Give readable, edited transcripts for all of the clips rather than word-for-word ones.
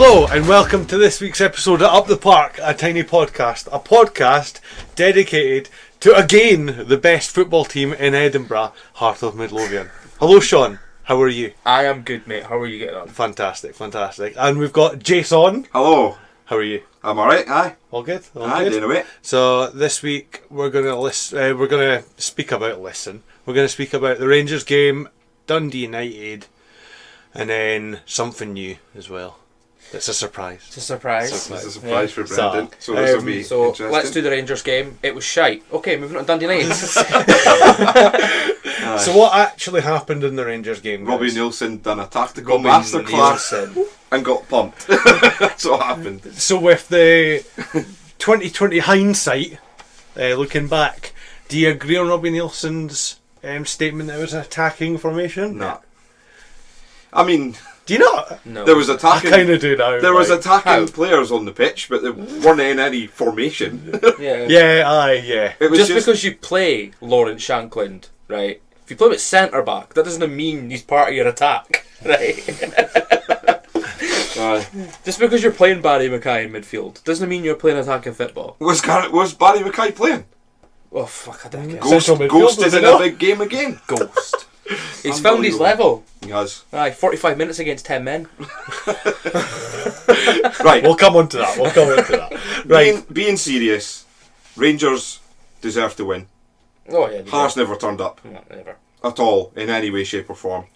Hello and welcome to this week's episode of Up the Park, a tiny podcast. A podcast dedicated to, again, the best football team in Edinburgh, heart of Midlothian. Hello Shaun, how are you? I am good, mate. How are you getting on? Fantastic. And we've got Jason. Hello. How are you? I'm alright, aye. All good? Aye, doing away. So this week we're going to speak about the Rangers game, Dundee United, and then something new as well. It's a surprise. It's a surprise. It's a surprise for Brendan. So this will be interesting. Let's do the Rangers game. It was shite. Okay, moving on to Dundee United. So what actually happened in the Rangers game, guys? Robbie Nielsen done a tactical masterclass and got pumped. That's what happened. So with the 2020 hindsight, looking back, do you agree on Robbie Nielsen's statement that it was an attacking formation? Nah. I mean, do you not? No. There was attacking. I kind of do now. There was attacking players on the pitch, but they weren't in any formation. Yeah. It was just because you play Lawrence Shankland, right? If you play him at centre back, that doesn't mean he's part of your attack, right? Just because you're playing Barry Mackay in midfield doesn't mean you're playing attacking football. Was Barry Mackay playing? Oh fuck! I don't get Ghost is in a big game again. Ghost. He's found his level. He has. 45 minutes against 10 men. Right. We'll come on to that. Right. Being serious, Rangers deserve to win. Oh yeah. Hearts never turned up. No, never. At all, in any way, shape or form.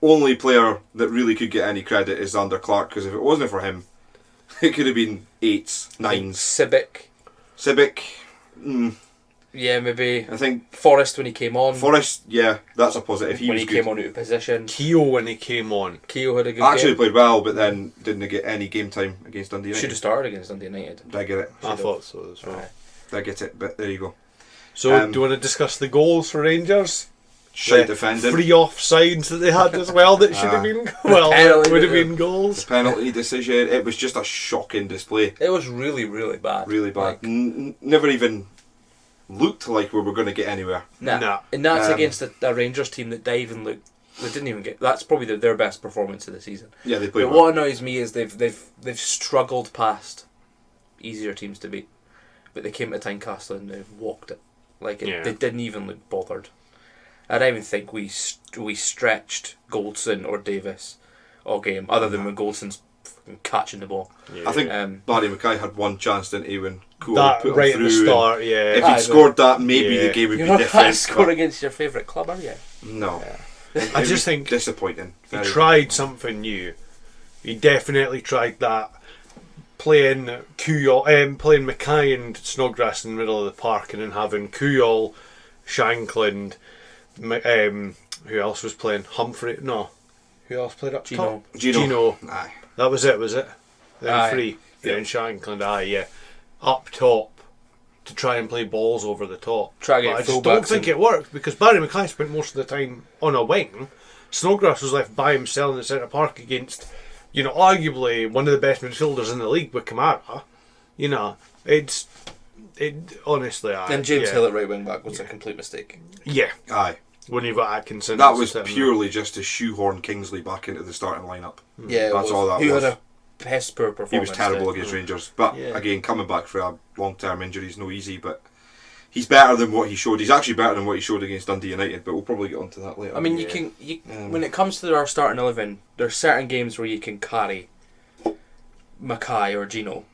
Only player that really could get any credit is Zander Clark, because if it wasn't for him, it could have been 8s, 9s. Sibic. Yeah, maybe. I think Forrest when he came on. Forrest, yeah, that's a positive. When he came on out of position. Keogh when he came on. Keogh had a good Actually game. played well, but then didn't get any game time against Dundee United. Should have started against Dundee United. Did I get it? I thought so as well. Did I get it? But there you go. So do you want to discuss the goals for Rangers? Shite defending. 3 offsides that they had as well that should have been would have been goals. The penalty decision. It was just a shocking display. It was really, really bad. Really bad. Like, never even looked like we were going to get anywhere. Nah. And that's against a Rangers team that they didn't even get. That's probably their best performance of the season. Yeah, they played But well. what annoys me is they've struggled past easier teams to beat, but they came to Tynecastle and they walked it. They didn't even look bothered. I don't even think we stretched Goldson or Davis all game, other than when Goldson's catching the ball. Yeah. I think Barry Mackay had one chance, didn't he, when Cool that put right him at through. the start, yeah. If he'd scored that, maybe the game would You're be not different. going to score against your favourite club, are you? No. I just think disappointing. He tried something new. He definitely tried that. Playing Mackay and Snodgrass in the middle of the park, and then having Kuyol, Shankland, who else was playing? Humphrey? No. Who else played up top? Gino. Aye. That was it, was it? Then 3. Yeah. And Shankland, up top to try and play balls over the top. Try to get I just don't think it worked, because Barry Mackay spent most of the time on a wing. Snodgrass was left by himself in the centre park against, arguably one of the best midfielders in the league with Kamara. Honestly, And James Hill at right wing back was a complete mistake. Yeah. Aye. When you've got Atkinson. That was purely just to shoehorn Kingsley back into the starting lineup. Yeah, that's all that was. was. Had a piss poor performance. He was terrible against Rangers. But Yeah. again, coming back for a long-term injury is no easy, but he's better than what he showed. He's actually better than what he showed against Dundee United, but we'll probably get onto that later. I mean, when it comes to our starting 11, there are certain games where you can carry Mackay or Gino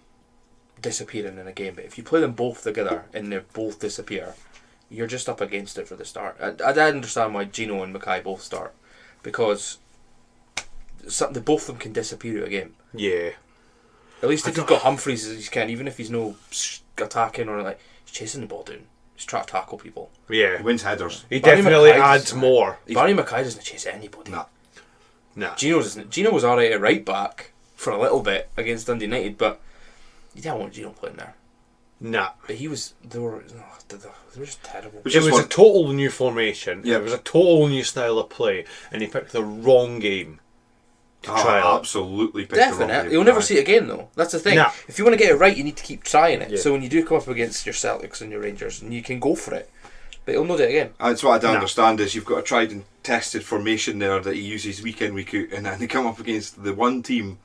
disappearing in a game, but if you play them both together and they both disappear, you're just up against it for the start. I don't understand why Gino and Mackay both start, because both of them can disappear at a game. Yeah. At least if you've got Humphreys, you can, even if he's no attacking or he's chasing the ball down. He's trying to tackle people. Yeah. He wins headers. He definitely adds more. Barry Mackay doesn't chase anybody. Nah. Gino doesn't. Gino was alright at right back for a little bit against Dundee United, but you don't want Gino playing there. Nah. But they were just terrible. It was a total new formation. Yeah. It was a total new style of play, and he picked the wrong game to try it. Absolutely picked the wrong game. Definitely. You'll never see it again, though. That's the thing. Nah. If you want to get it right, you need to keep trying it. Yeah. So when you do come up against your Celtics and your Rangers, and you can go for it, but he'll not do it again. That's what I don't understand is you've got a tried and tested formation there that he uses week in, week out, and then they come up against the one team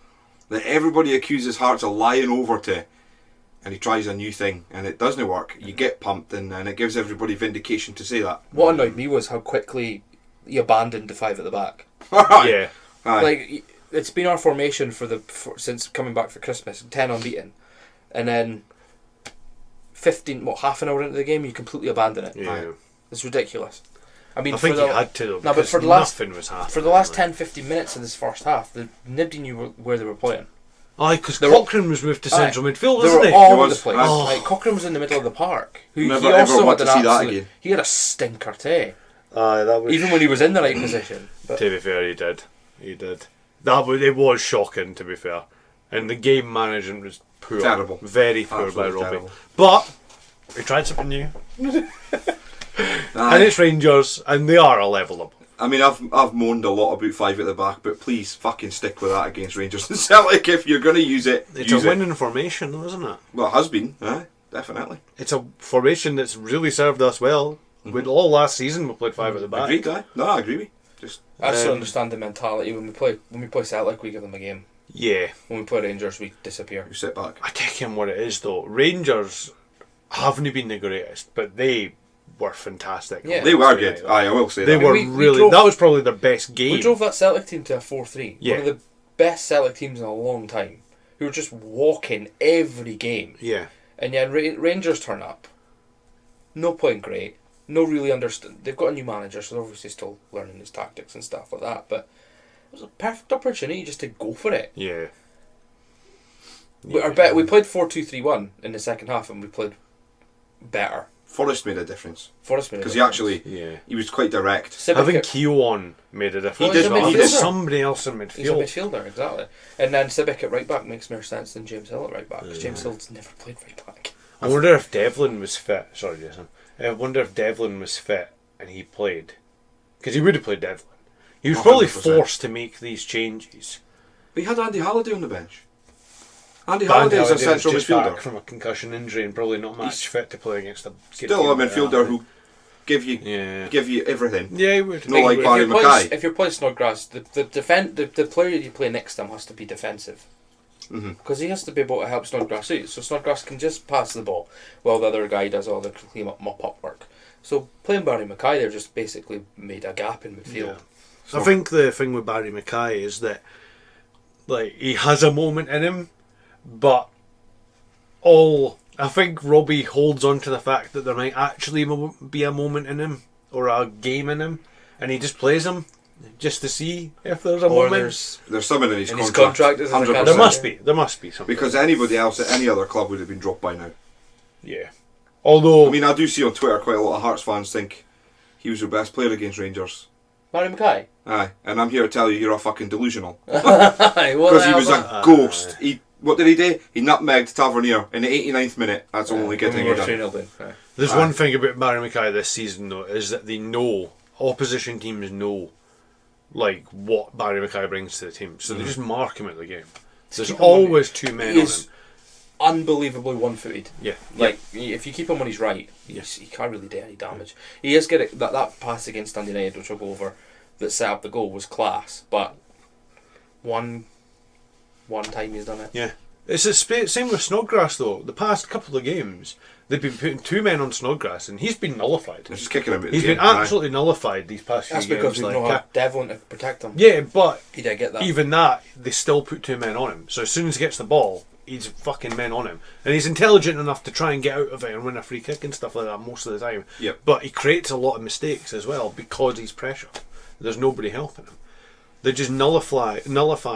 that everybody accuses Hearts of lying over to, and he tries a new thing and it doesn't work, you get pumped, and it gives everybody vindication to say that. What annoyed me was how quickly he abandoned the 5 at the back. Yeah. Aye. Like, it's been our formation since coming back for Christmas, 10 unbeaten, and then 15, half an hour into the game, you completely abandon it. Yeah. It's ridiculous. I mean, I think he had to, though. No, but for the nothing was happening. For the last 10-15 minutes of this first half, nobody knew where they were playing. Aye, because Cochrane was moved to central midfield, They wasn't were he? all over the place. Oh. Like, Cochrane was in the middle of the park. Never ever want to see that again. He had a stinker too. Aye, that was... Even when he was in the right position. But To be fair, he did. It was shocking, to be fair. And the game management was poor. Terrible. Very poor Absolutely by Robbie. terrible. But we tried something new. Aye. And it's Rangers, and they are a level up. I mean, I've moaned a lot about 5 at the back, but please fucking stick with that against Rangers and Celtic. If you're going to use it, It's use a it. winning formation, though, isn't it? Well, it has been, definitely. It's a formation that's really served us well. With all last season, we played 5 at the back. Agreed, No, I agree with you. I just don't understand the mentality when we play Celtic, we give them a game. Yeah. When we play Rangers, we disappear. You sit back. I take him what it is, though. Rangers haven't been the greatest, but they were fantastic. Yeah. They were good. Aye, I will say They that. were we really... drove- that was probably their best game. We drove that Celtic team to a 4-3. Yeah. One of the best Celtic teams in a long time. Who were just walking every game. Yeah. And yet Rangers turn up. No playing great. No really understand. They've got a new manager, so they're obviously still learning his tactics and stuff like that. But it was a perfect opportunity just to go for it. Yeah. We played 4-2-3-1 in the second half, and we played better. Forrest made a difference. Forrest made a Because difference. he was quite direct. Having Keown made a difference. He did, as well. he He did. did somebody else in He's a midfield. midfielder, exactly. And then Sibic at right back makes more sense than James Hill at right back, because James Hill's never played right back. I wonder if Devlin was fit. Sorry, Jason. I wonder if Devlin was fit and he played. Because he would have played Devlin. He was probably 100%. forced to make these changes. But he had Andy Halliday on the bench. Andy But Andy Halliday is a Halliday was central just back midfielder. from a concussion injury and probably not match fit to play against a good Still a team like midfielder that. who give you everything. Yeah, he would. No, like Barry Mackay. If you're playing Snodgrass, the player you play next to him has to be defensive. Because he has to be able to help Snodgrass out. So Snodgrass can just pass the ball while the other guy does all the clean up mop-up work. So playing Barry Mackay there just basically made a gap in midfield. Yeah. So I think the thing with Barry Mackay is that like he has a moment in him, but I think Robbie holds on to the fact that there might actually be a moment in him or a game in him, and he just plays him just to see if there's a Or moment. There's something in his And his contract. contract is as a 100%. captain. There must be something. Because anybody else at any other club would have been dropped by now. Yeah. Although I mean, I do see on Twitter quite a lot of Hearts fans think he was their best player against Rangers. Barry Mackay? Aye, and I'm here to tell you, you're a fucking delusional. Aye, what Because the he hell was that? a ghost. What did he do? He nutmegged Tavernier in the 89th minute. That's only getting We're it done. 3-0 down. Aye. there's Aye. one thing about Barry Mackay this season though is that they know opposition teams know like what Barry Mackay brings to the team, so they just mark him at the game. There's keep him on always two men He on is him. unbelievably one-footed. Yeah. Like, if you keep him when he's right, he can't really do any damage. He is good at that pass against Dundee Utd, which we'll go over, that set up the goal was class, but one time he's done it. Yeah. It's the same with Snodgrass though. The past couple of games, they've been putting two men on Snodgrass, and he's been nullified. They're just kicking him out of He's the been game. Aye. absolutely nullified these past few That's games. because we like, don't have Devlin to protect him. yeah, but He did get that. even that, they still put two men on him. So as soon as he gets the ball, he's fucking men on him. And he's intelligent enough to try and get out of it and win a free kick and stuff like that most of the time. Yep. But he creates a lot of mistakes as well because he's pressure. There's nobody helping him. They just nullify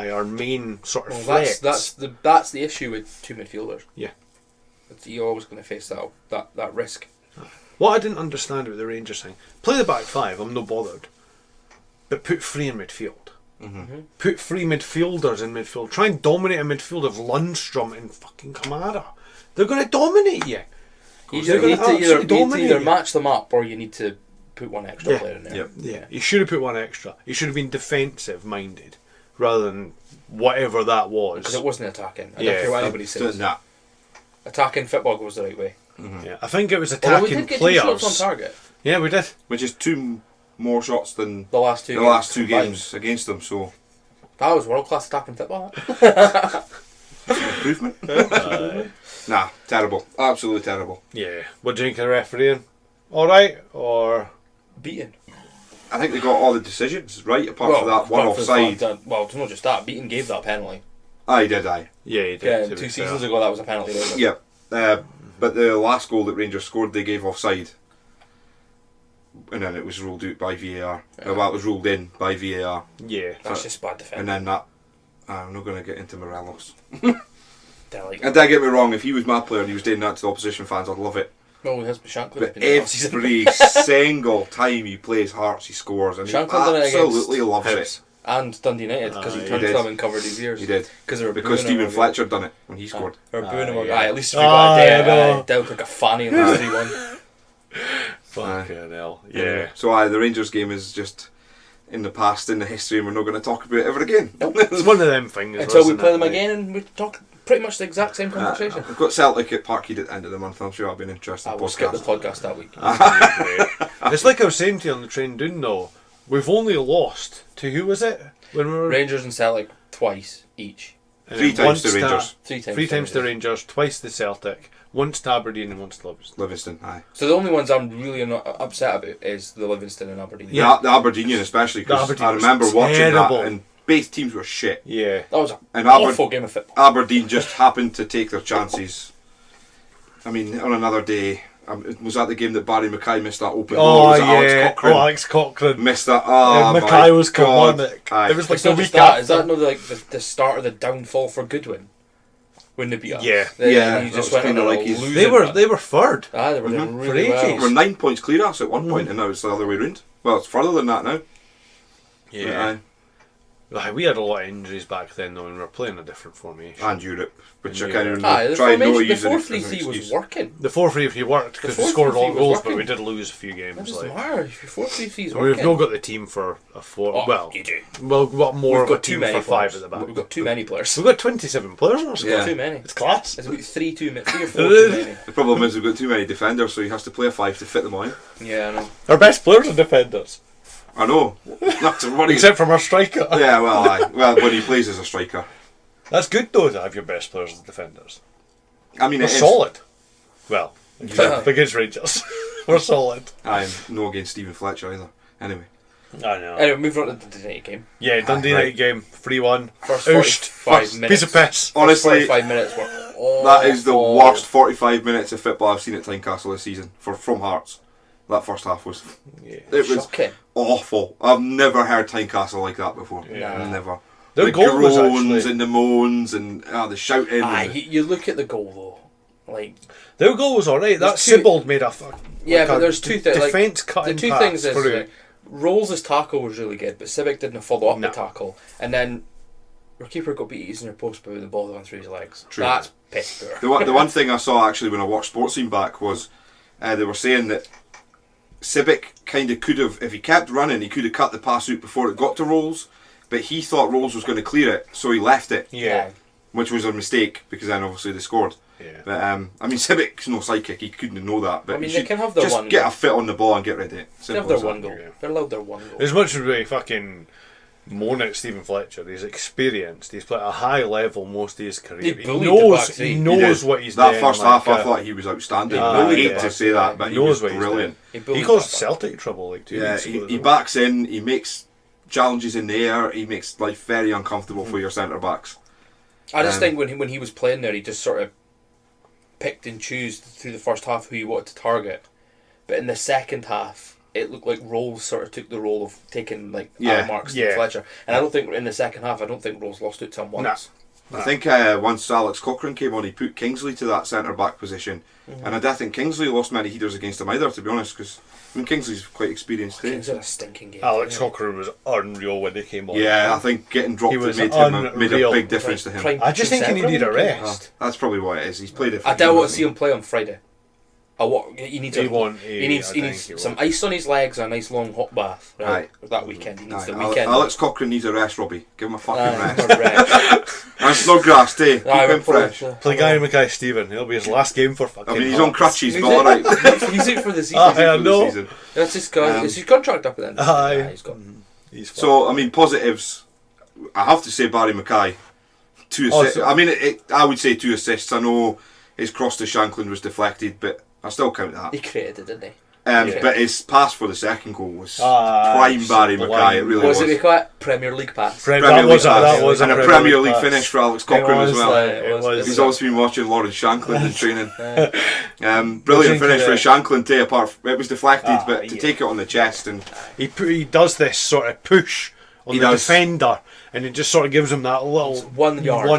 our main sort of Well, threats. that's the issue with two midfielders. Yeah. You're always going to face that risk. What I didn't understand about the Rangers thing, play the back five, I'm no bothered. But put three in midfield. Put three midfielders in midfield. Try and dominate a midfield of Lundstrom and fucking Kamara. They're going to dominate you. You They're need gonna to either dominate you. match them up, or you need to put one extra Yeah. player in there. Yep. Yeah, he should have put one extra. He should have been defensive minded rather than whatever that was. Because it wasn't attacking. I Yeah, don't care what anybody Doing says. that. Attacking football goes the right way. Yeah, I think it was Although we attacking did get players. 2 shots on target. Yeah, we did. Which is 2 more shots than The last two the last 2 combined. games against them. So That was world class attacking football. Improvement. Nah, terrible. Absolutely terrible. Yeah. What do you think of the refereeing? Alright? Or... Beaten. I think they got all the decisions right, apart from that one offside. Well, it's not just that. Beaton gave that penalty. Aye, did I? Yeah, he did. Yeah, 2 seasons ago that was a penalty. Wasn't it? Yeah. But the last goal that Rangers scored, they gave offside. And then it was ruled out by VAR. Yeah. Well, it was ruled in by VAR. Yeah. That's just bad defence. And then that... I'm not going to get into Morelos. Like, And don't get me wrong, if he was my player and he was doing that to the opposition fans, I'd love it. well, his Shankland But every single time he plays Hearts, he scores. And Shankland he done it absolutely loves Hibs. it. and Dundee United because he turned did. to them and covered his ears. He did. Because Stephen Fletcher done it when he scored. Or booing him. yeah. At least we got a day. I Dealt like a fanny in the 3-1. Fucking hell. Yeah. Anyway, so the Rangers game is just in the past, in the history, and we're not going to talk about it ever again. It's one of them things. Until we isn't play it? them again and we talk pretty much the exact same conversation. We've got Celtic at Parkhead at the end of the month. I'm sure that'll be an interesting I will skip the podcast. podcast that week. It's like I was saying to you on the train down though. We've only lost to who was it when we were Rangers and Celtic twice each. and 3 then times once to Rangers. Three times to Rangers, twice to Celtic, once to Aberdeen and once to Livingston. Livingston, aye. So the only ones I'm really not upset about is the Livingston and Aberdeen. Yeah. The Aberdeen especially, because Aberdeen I remember was watching terrible. that and both teams were shit. Yeah. That was And an awful game of football. Aberdeen just happened to take their chances. I mean, on another day, was that the game that Barry Mackay missed that open goal? Oh Was it yeah. Alex Cochrane? Cochrane. Missed that. Oh, Mackay my was God. Kilmarnock. Aye. It was like It's the not week just that. after. Is that not like the start of the downfall for Goodwin? When they beat us? Yeah. Yeah, You that just was went kinda on a like his- losing They were run. third. Ah, they were doing Mhm. really For well. ages. We're 9 points clear us at one point, and now it's the other way round. Well, it's further than that now. Yeah. Aye, we had a lot of injuries back then though, and we were playing a different formation. And Europe, which And I kind of Aye, the try and not formation, the use it as an 4-3-3 was excuse. working. The 4-3-3 worked because The we scored 4-3-3 all was goals, but working. we did lose a few That games. doesn't Like. matter. If your 4-3-3 is We've working. not got the team for a four. Oh, well, you do. well, we've got more We've of a got too team many for five players. at the back. We've got too many players. We've got 27 players in our squad. Yeah. Too many. It's class. It's about 3 or 4 too many. The problem is we've got too many defenders, so he has to play a 5 to fit them all in. Yeah, I know. Our best players are defenders, I know. Not to worry. except from our striker. Yeah, well, aye. Well, when he plays as a striker. That's good though to have your best players as defenders. I mean, We're it is. solid. Well, Yeah. against Rangers, we're solid. I'm no against Stephen Fletcher either. Anyway. I know. Anyway, moving on to the Dundee United game. Yeah, Dundee Right. United game, 3-1. First Ooshed. 45 minutes. Piece of piss. Honestly, 45 minutes were that is the awful. worst 45 minutes of football I've seen at Tynecastle this season from Hearts. That first half was Yeah. it was Shocking. awful. I've never heard Tynecastle like that before. Yeah. Never. Their The goal was groans actually. and the moans and the shouting. Aye, and you look at the goal though. Like, Their goal was alright. That There's two- Sibbald made a yeah, like but a there's two things. Like, defence the cutting two pass things is through. like, Rolls' tackle was really good, but Civic didn't follow up No. the tackle, and then our keeper got beat using their post but with the ball going through his legs. True. That's piss poor. the one thing I saw actually when I watched Sports Scene back was they were saying that Civic kind of could have, if he kept running, he could have cut the pass out before it got to Rolls, but he thought Rolls was going to clear it, so he left it, Yeah. which was a mistake because then obviously they scored. Yeah. But I mean, Civic's no psychic; he couldn't know that. But I mean, he they should can have their just one get goal. a fit on the ball and get rid of it. They have Simple their as that. one goal. Yeah. They're allowed their one goal. As much as we fucking moan at Stephen Fletcher, he's experienced. He's played at a high level most of his career. He He bullied the knows. back three. He He knows did. what he's That doing. first like, half, I thought he was outstanding. Ah, I hate yeah. to say that, but He he knows was what he's brilliant. He bullied caused the back. Celtic trouble like 2 Yeah, weeks ago. he backs in, he makes challenges in the air, he makes life very uncomfortable for your centre backs. I just think when he was playing there, he just sort of picked and chose through the first half who he wanted to target. But in the second half, it looked like Rolls sort of took the role of taking like marks to Yeah. Fletcher. And I don't think in the second half, I don't think Rolls lost it to him once. I think once Alex Cochrane came on, he put Kingsley to that centre back position, and I don't think Kingsley lost many headers against him either, to be honest, because I mean Kingsley's quite experienced too. Kings had a stinking game. Alex yeah. Cochrane was unreal when he came on. Yeah, I think getting dropped He was made a unreal. big difference to him. Prime I just think he needed a December, rest. That's probably what it is. He's played it. For I don't want to years, see him play on Friday. He needs He won't. He needs some ice on his legs and a nice long hot bath. Right? That weekend. He needs Aye, the weekend. Alex Cochrane needs a rest, Robbie. Give him a fucking rest. rest. And Snodgrass too. Keep him fresh. Play Gary Mackay Stephen. It'll be his last game for fucking. I mean, he's on Hearts. crutches, but alright. He's out for the season. I know. That's his is his contract up at the end. Aye. He's got. He's So, I mean, positives. I have to say Barry Mackay. 2 assists. I mean, I would say 2 assists. I know his cross to Shankland was deflected, but I still count that. He created it, didn't he? But his pass for the second goal was prime Barry Mackay. It really was. Was it we call it Premier League pass? Premier League pass. And a Premier League pass. Finish for Alex Cochrane as well. It was. He's also been watching Lawrence Shankland in training. Brilliant finish for Shankland too. It was deflected, but to take it on the chest, and he does this sort of push on the defender, and it just sort of gives him that little 1 yard.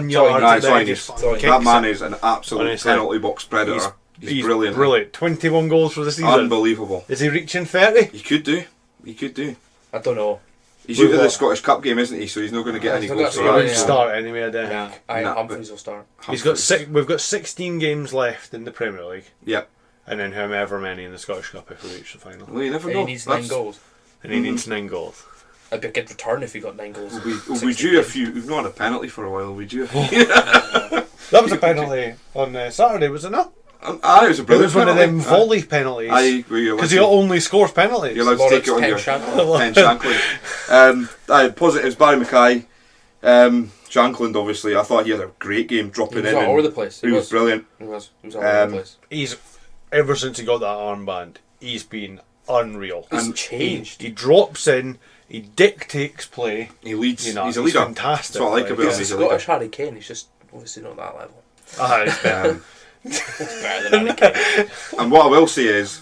That man is an absolute penalty box predator. He's brilliant. 21 goals for the season. Unbelievable. Is he reaching 30? He could do. I don't know. He's out of the Scottish Cup game, isn't he? So he's not going to get any goals. He won't start anyway, I think. Yeah, Humphries will start. We've got 16 games left in the Premier League. Yep. And then however many in the Scottish Cup if we reach the final. Well, you never know. He needs 9 goals. And he needs 9 goals. I'd be a good return if he got 9 goals. We drew a few. We've not had a penalty for a while. We drew a few. That was a penalty on Saturday, was it not? It was a brilliant. It was one of them volley penalties. Because he only scores penalties. You're allowed to take it on your Pen Shankland. Positives: Barry Mackay, Shankland. Obviously, I thought he had a great game dropping in. He was all over the place. He was brilliant. He was all over the place. He's ever since he got that armband, he's been unreal. He's changed. He drops in. He dictates play. He leads. You know, he's a leader. Fantastic. That's what I like about him. He's a Scottish Harry Kane. He's just obviously not that level. It's better. It's better than Harry Kane. And what I will say is,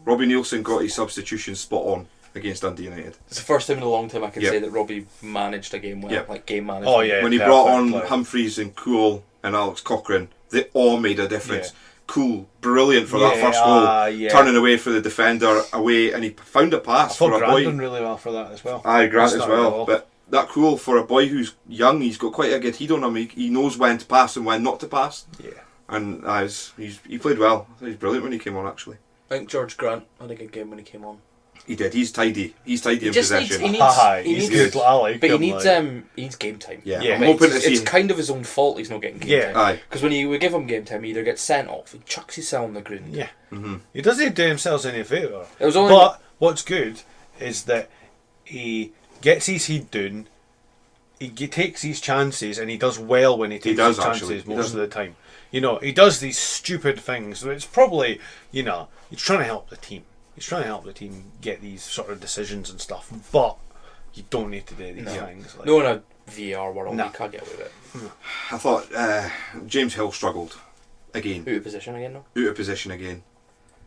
Robbie Nielsen got his substitution spot on against Dundee United. It's the first time in a long time I can say that Robbie managed a game well, like game management. Oh yeah. When he brought on Humphries and Cool and Alex Cochrane, they all made a difference. Yeah. Cool, brilliant for that first goal, turning away for the defender away, and he found a pass for a boy. Grant done really well for that as well. Grant as well, but that Cool for a boy who's young, he's got quite a good head on him. He knows when to pass and when not to pass. Yeah, and he played well. He's brilliant when he came on. Actually, I think George Grant had a good game when he came on. He did. He's tidy. He's tidy in possession. He's good. I like him. He needs game time. Yeah. I'm hoping to see. It's kind of his own fault he's not getting game time. Because when we give him game time, he either gets sent off, he chucks himself on the ground. Yeah. Mm-hmm. He doesn't do himself any favour. But what's good is that he gets his head down. He takes his chances, and he does well when he takes his chances most of the time. You know, he does these stupid things. It's probably, you know, he's trying to help the team. He's trying to help the team get these sort of decisions and stuff, but you don't need to do these things. Like, no, in a VAR world, you can't get away with it. I thought James Hill struggled again. Out of position again, though? Out of position again.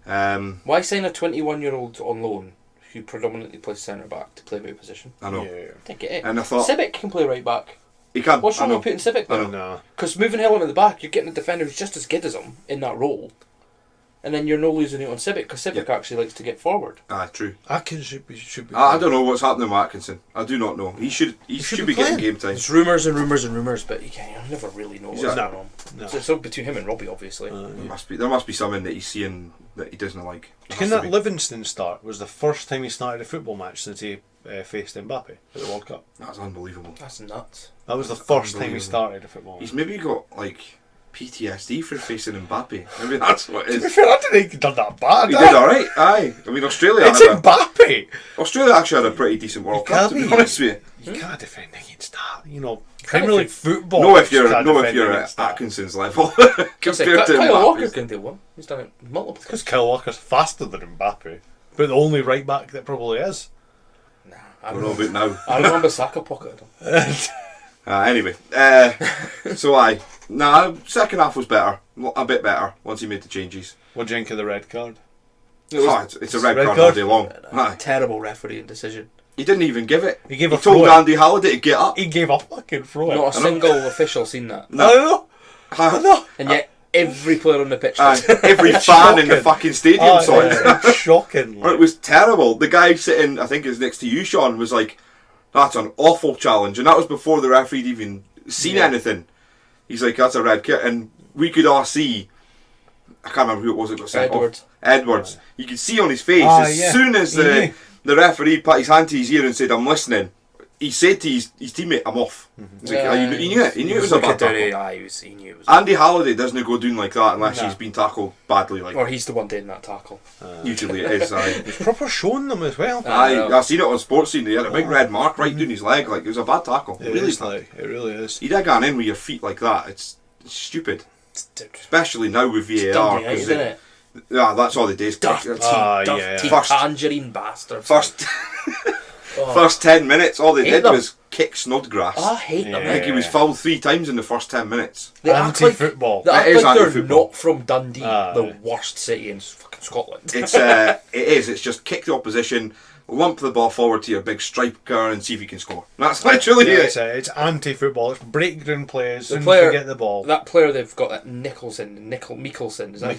Why sign a 21-year-old on loan who predominantly plays centre back to play out of position? I know. Yeah. Didn't get it. And I thought Civic can play right back. He can. What's wrong with putting Civic there? No. Because moving Hill into the back, you're getting a defender who's just as good as him in that role. And then you're not losing it on Civic, because Civic actually likes to get forward. True. Atkins should be. I don't know what's happening with Atkinson. I do not know. He should be getting game time. There's rumours and rumours and rumours, but you never really know what's going on. No. So it's all between him and Robbie, obviously. There must be something that he's seeing that he doesn't like. Can that Livingston start was the first time he started a football match since he faced Mbappe at the World Cup. That's unbelievable. That's nuts. That was the first time he started a football match. He's maybe got PTSD for facing Mbappe. Maybe that's what it is. To be fair, I didn't think he done that bad. He did alright, aye. I mean, Australia Mbappe! Australia actually had a pretty decent World Cup, to be honest with you. You can't defend against that. You know, Premier League football. No, if you're at Atkinson's level. Compared to Kyle Walker can do one. He's done it multiple times. Because Kyle Walker's faster than Mbappe. But the only right back that probably is. Nah, I don't know about now. I remember Saka pocketed him. Anyway, second half was better, a bit better once he made the changes. What do you think of the red card? It's a red card all day long. Terrible refereeing decision. He didn't even give it. He told Andy Halliday to get up. He gave a fucking throw. Not a single official seen that. No. And yet every player on the pitch every fan in the fucking stadium saw it. Shocking. It was terrible. The guy sitting, I think it was next to you, Shaun, was like, that's an awful challenge. And that was before the referee had even seen anything. He's like, that's a red kit. And we could all see, I can't remember who it was that got sent off. Edwards. You could see on his face, as soon as the referee put his hand to his ear and said, I'm listening, he said to his teammate, "I'm off." He's like, he knew it. He knew it was a bad tackle. He knew it was. Andy Halliday doesn't go doing like that unless he's been tackled badly. Like, or he's the one doing that tackle. Usually it is. He's proper showing them as well. I seen it on Sports Scene. He had a big red mark right down his leg. Like, it was a bad tackle. It really is. You'd have gone in with your feet like that. It's stupid. Especially now with VAR. Isn't it? Yeah, that's all they do. Dirty tangerine bastard. First 10 minutes, all they did was kick Snodgrass. I hate them. I think he was fouled 3 times in the first 10 minutes. They act like football. They act like they're not from Dundee, the worst city in fucking Scotland. It is. It's just kick the opposition, lump the ball forward to your big striker, and see if you can score. That's literally it. It's anti-football. It's breakdown plays. The and player, forget the ball. That player they've got, that Mikkelsen. Is that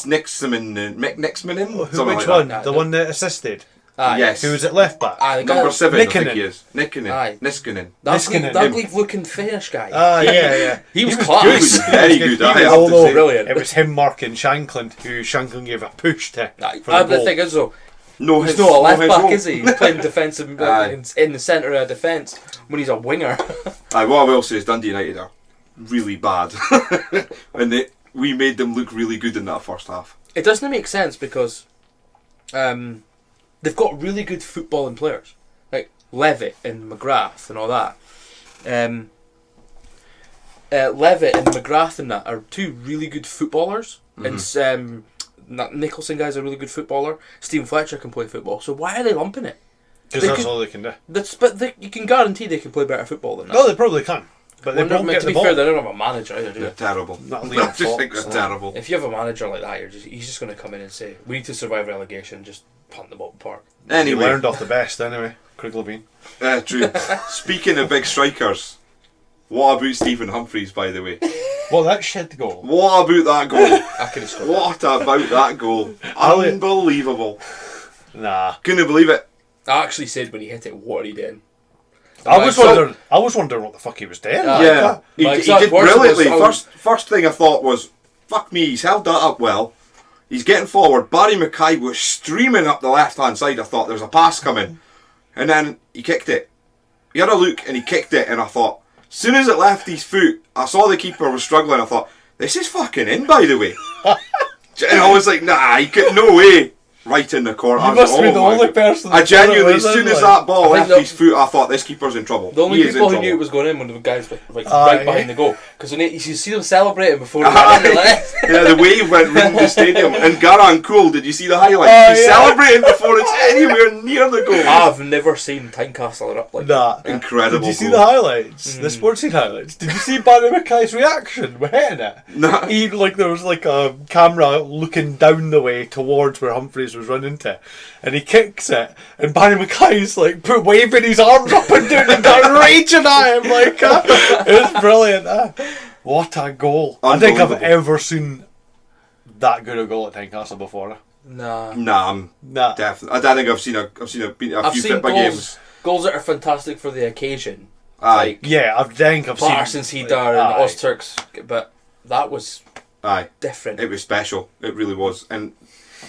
Nixman. Which one? The one that assisted. Yes. Who was at left back? Number 7, I think he is. Niskanen. The ugly looking Finnish guy. Yeah. He was class. He was very good. Although brilliant. It was him marking Shankland, who Shankland gave a push to. The thing is though, he's not a left back, is he? He's playing defensive in the centre of defence when he's a winger. What I will say is Dundee United are really bad, and we made them look really good in that first half. It doesn't make sense because they've got really good footballing players like Levitt and McGrath and all that. Levitt and McGrath and that are 2 really good footballers, and that Nicholson guy's a really good footballer. Stephen Fletcher can play football, so why are they lumping it? Because that's all they can do. You can guarantee they can play better football than that. No, they probably can. But they won't get the ball. To be fair, they don't have a manager either, do they? They're terrible. I just think they're terrible. If you have a manager like that, he's just going to come in and say, "We need to survive relegation. Just punt the ball apart." Anyway, he learned off the best anyway. Craig Levine. True. Speaking of big strikers, what about Stephen Humphreys, by the way? Well, that shit goal. What about that goal? I could have scored. What about that goal? Unbelievable. Nah. Couldn't believe it. I actually said when he hit it, what are he doing? I was wondering what the fuck he was doing. He did brilliantly. First thing I thought was, fuck me, he's held that up well. He's getting forward. Barry Mackay was streaming up the left-hand side. I thought there's a pass coming. And then he kicked it. He had a look and he kicked it, and I thought, as soon as it left his foot, I saw the keeper was struggling. I thought, this is fucking in, by the way. And I was like, nah, he could, no way. Right in the corner. You must be the only person. I genuinely, as soon as that ball left his foot, I thought this keeper's in trouble. The only people who knew it was going in were the guys right behind the goal. Because you see them celebrating before they went in. Yeah, the wave went round the stadium. And Garan Cool, did you see the highlight? He's celebrating before it's anywhere near the goal. I've never seen Tynecastle up like that. Incredible. Did you see the highlights? The sports scene highlights? Did you see Barry Mackay's reaction? We're hitting it. No. There was like a camera looking down the way towards where Humphreys was running to. And he kicks it, and Barry Mackay's like waving his arms up and down and raging at him like it was brilliant. What a goal! I think I've ever seen that good a goal at Tynecastle before. Nah. Definitely. I don't think I've seen a few football games. Goals that are fantastic for the occasion. I think I've seen Parsons, Hidar, and Ozturks, but that was different. It was special. It really was. And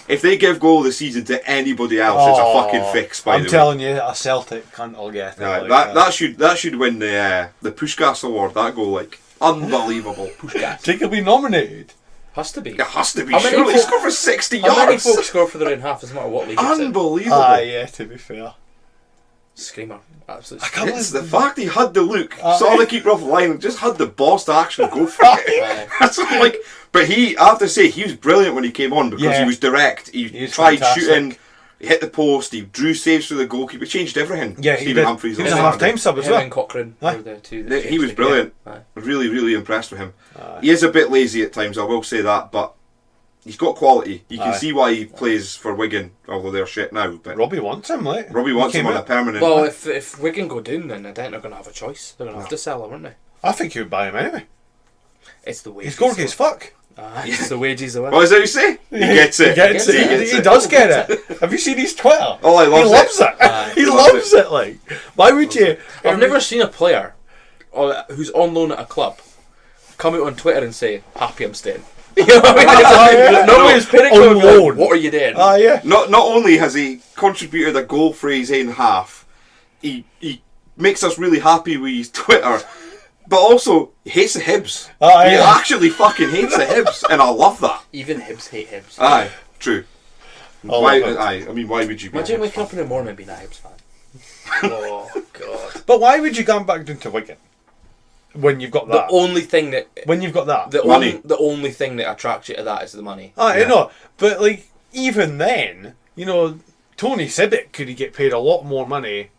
if they give goal of the season to anybody else, it's a fucking fix. I'm telling you, a Celtic cunt will get it. That should win the Puskás award. That goal, unbelievable. Puskás. Think he'll be nominated. Has to be. It has to be. Surely he scored for 60 yards. How many folks score for their own half? Doesn't matter what league it's in. Unbelievable. Yeah, to be fair. Screamer. Absolutely. It's the fact he had the look, saw the keeper off the line, and just had the balls to actually go for it. That's but I have to say, he was brilliant when he came on because he was direct. He tried shooting, he hit the post, he drew saves for the goalkeeper, changed everything. Yeah, Stephen Humphreys. He was a half-time sub as well. And Cochrane were the two that he was brilliant. Really, really impressed with him. He is a bit lazy at times, I will say that, but he's got quality. You can see why he plays for Wigan, although they're shit now. But Robbie wants him, right? Robbie wants him on a permanent. Well, if Wigan go down, then I think they're going to have a choice. They're going to have to sell him, aren't they? I think you would buy him anyway. It's the wages. He's gorky as fuck. It's the wages. What does he say? He gets it. He does get it. Have you seen his Twitter? Oh, he loves it. He loves it. Like, why would you? I've never seen a player who's on loan at a club come out on Twitter and say, "Happy I'm staying." You know what I mean? Nobody's pinning him on loan. What are you doing? Not only has he contributed a goal for his own half, he makes us really happy with his Twitter, but also he hates the Hibs. He actually fucking hates the Hibs, and I love that. Even Hibs hate Hibs. Aye, true. Why would you be? Imagine waking up in the morning and being a Hibs fan. Oh God! But why would you go back down to Wigan when you've got that? The only thing that money. The only thing that attracts you to that is the money. I know, but like even then, you know, Tony Sibic could get paid a lot more money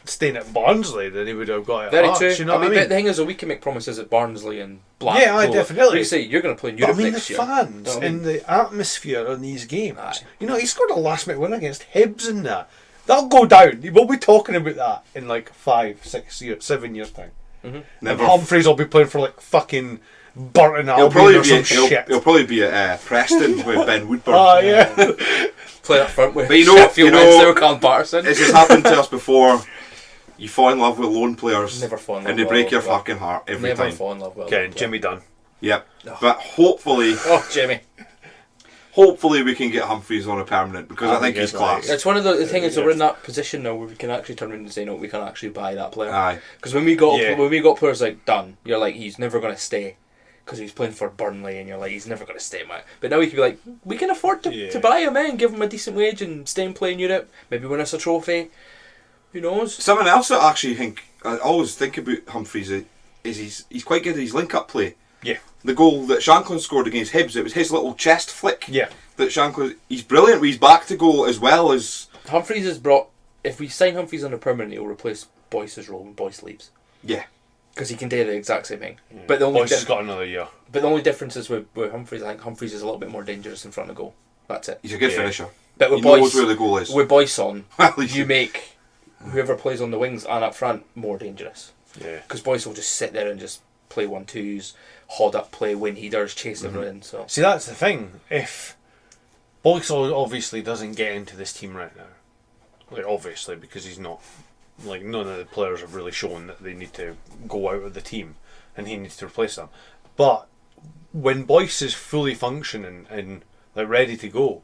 staying at Barnsley than he would have got at Very Hearts. true. You know what I mean? The thing is, we can make promises at Barnsley and Blackpool. Yeah, definitely. You say you're going to play in But Europe I mean, next the year. fans and the atmosphere on these games. Aye. You know, he scored a last-minute win against Hibs and that. That'll go down. We'll be talking about that in like 5, 6 years, 7 years time. Mm-hmm. And Humphreys will be playing for like fucking Burton He'll Albion or some shit. He'll probably be at Preston with Ben Woodburn. Oh yeah. Play up front with But you know, Sheffield Wednesday with Callum Patterson. This has happened to us before. You fall in love with loan players, Never fall in love and they with break a your loan player. fucking heart every Never time. fall in love with. Okay, Jimmy Dunn. Yep. But hopefully we can get Humphreys on a permanent because I think he's class. It's one of the thing is that we're in that position now where we can actually turn around and say no, we can actually buy that player. Aye. Because when we got players like Dunn, you're like he's never going to stay because he's playing for Burnley, and you're like he's never going to stay, mate. But now we can be like we can afford to buy him, and give him a decent wage and stay and play in Europe, maybe win us a trophy. Who knows? Someone else that I actually think I always think about Humphreys is he's quite good at his link-up play. Yeah. The goal that Shanklin scored against Hibs, it was his little chest flick. Yeah. That Shanklin, he's brilliant with his back to goal as well as... Humphreys has brought... If we sign Humphreys on a permanent, he'll replace Boyce's role when Boyce leaves. Yeah. Because he can do the exact same thing. Yeah. But the only Boyce has got another year. But the only difference is with Humphreys, I think Humphreys is a little bit more dangerous in front of goal. That's it. He's a good finisher. But with he Boyce, knows where the goal is. with Boyce on, Well, you make whoever plays on the wings and up front more dangerous. Yeah. Because Boyce will just sit there and just play 1-2s, hod up play, win headers, chase everyone. So See, that's the thing. If Boyce obviously doesn't get into this team right now, like obviously because he's not, like none of the players have really shown that they need to go out of the team, and he needs to replace them. But when Boyce is fully functioning and like ready to go,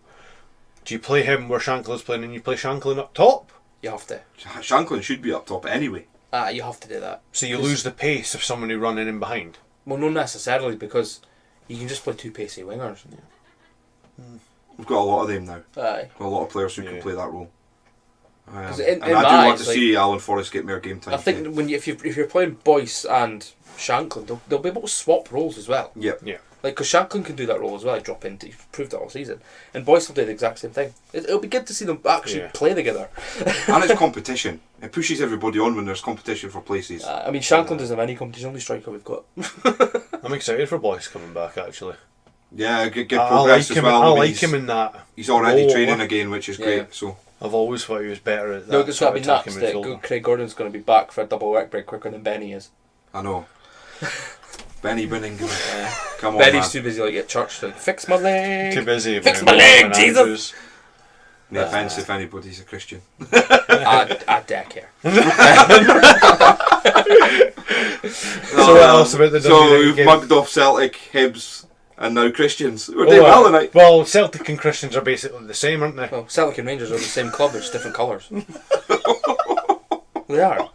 do you play him where Shanklin's playing and you play Shanklin up top? you have to. Shanklin should be up top anyway. You have to do that. So you lose the pace of someone who running in behind. Well, not necessarily, because you can just play two pacey wingers. We've got a lot of them now. Aye. Got a lot of players who can play that role. In and I do want to see Alan Forrest get more game time. I think when if you're playing Boyce and Shanklin, they'll be able to swap roles as well. Yep. Yeah. Like, because Shanklin can do that role as well, drop into, he's proved it all season. And Boyce will do the exact same thing. It'll be good to see them actually play together. And it's competition. It pushes everybody on when there's competition for places. I mean, Shanklin doesn't have any competition, only striker we've got. I'm excited for Boyce coming back, actually. Yeah, good progress as well. I like him in that. He's already training again, which is great. So I've always thought he was better at that. No, it's got to be nuts attacking that midfield. Craig Gordon's going to be back for a double work break quicker than Benny is. I know. Benny Binning. Come on, Benny's man. too busy like at church to fix my leg. Too busy. Fix my leg, Jesus! No offence if anybody's a Christian. I dare care. So what else about the So Dundee we've game? mugged off Celtic, Hibs, and now Christians. We're doing well tonight. Well, Celtic and Christians are basically the same, aren't they? Well, Celtic and Rangers are the same club, they're just different colours. They are.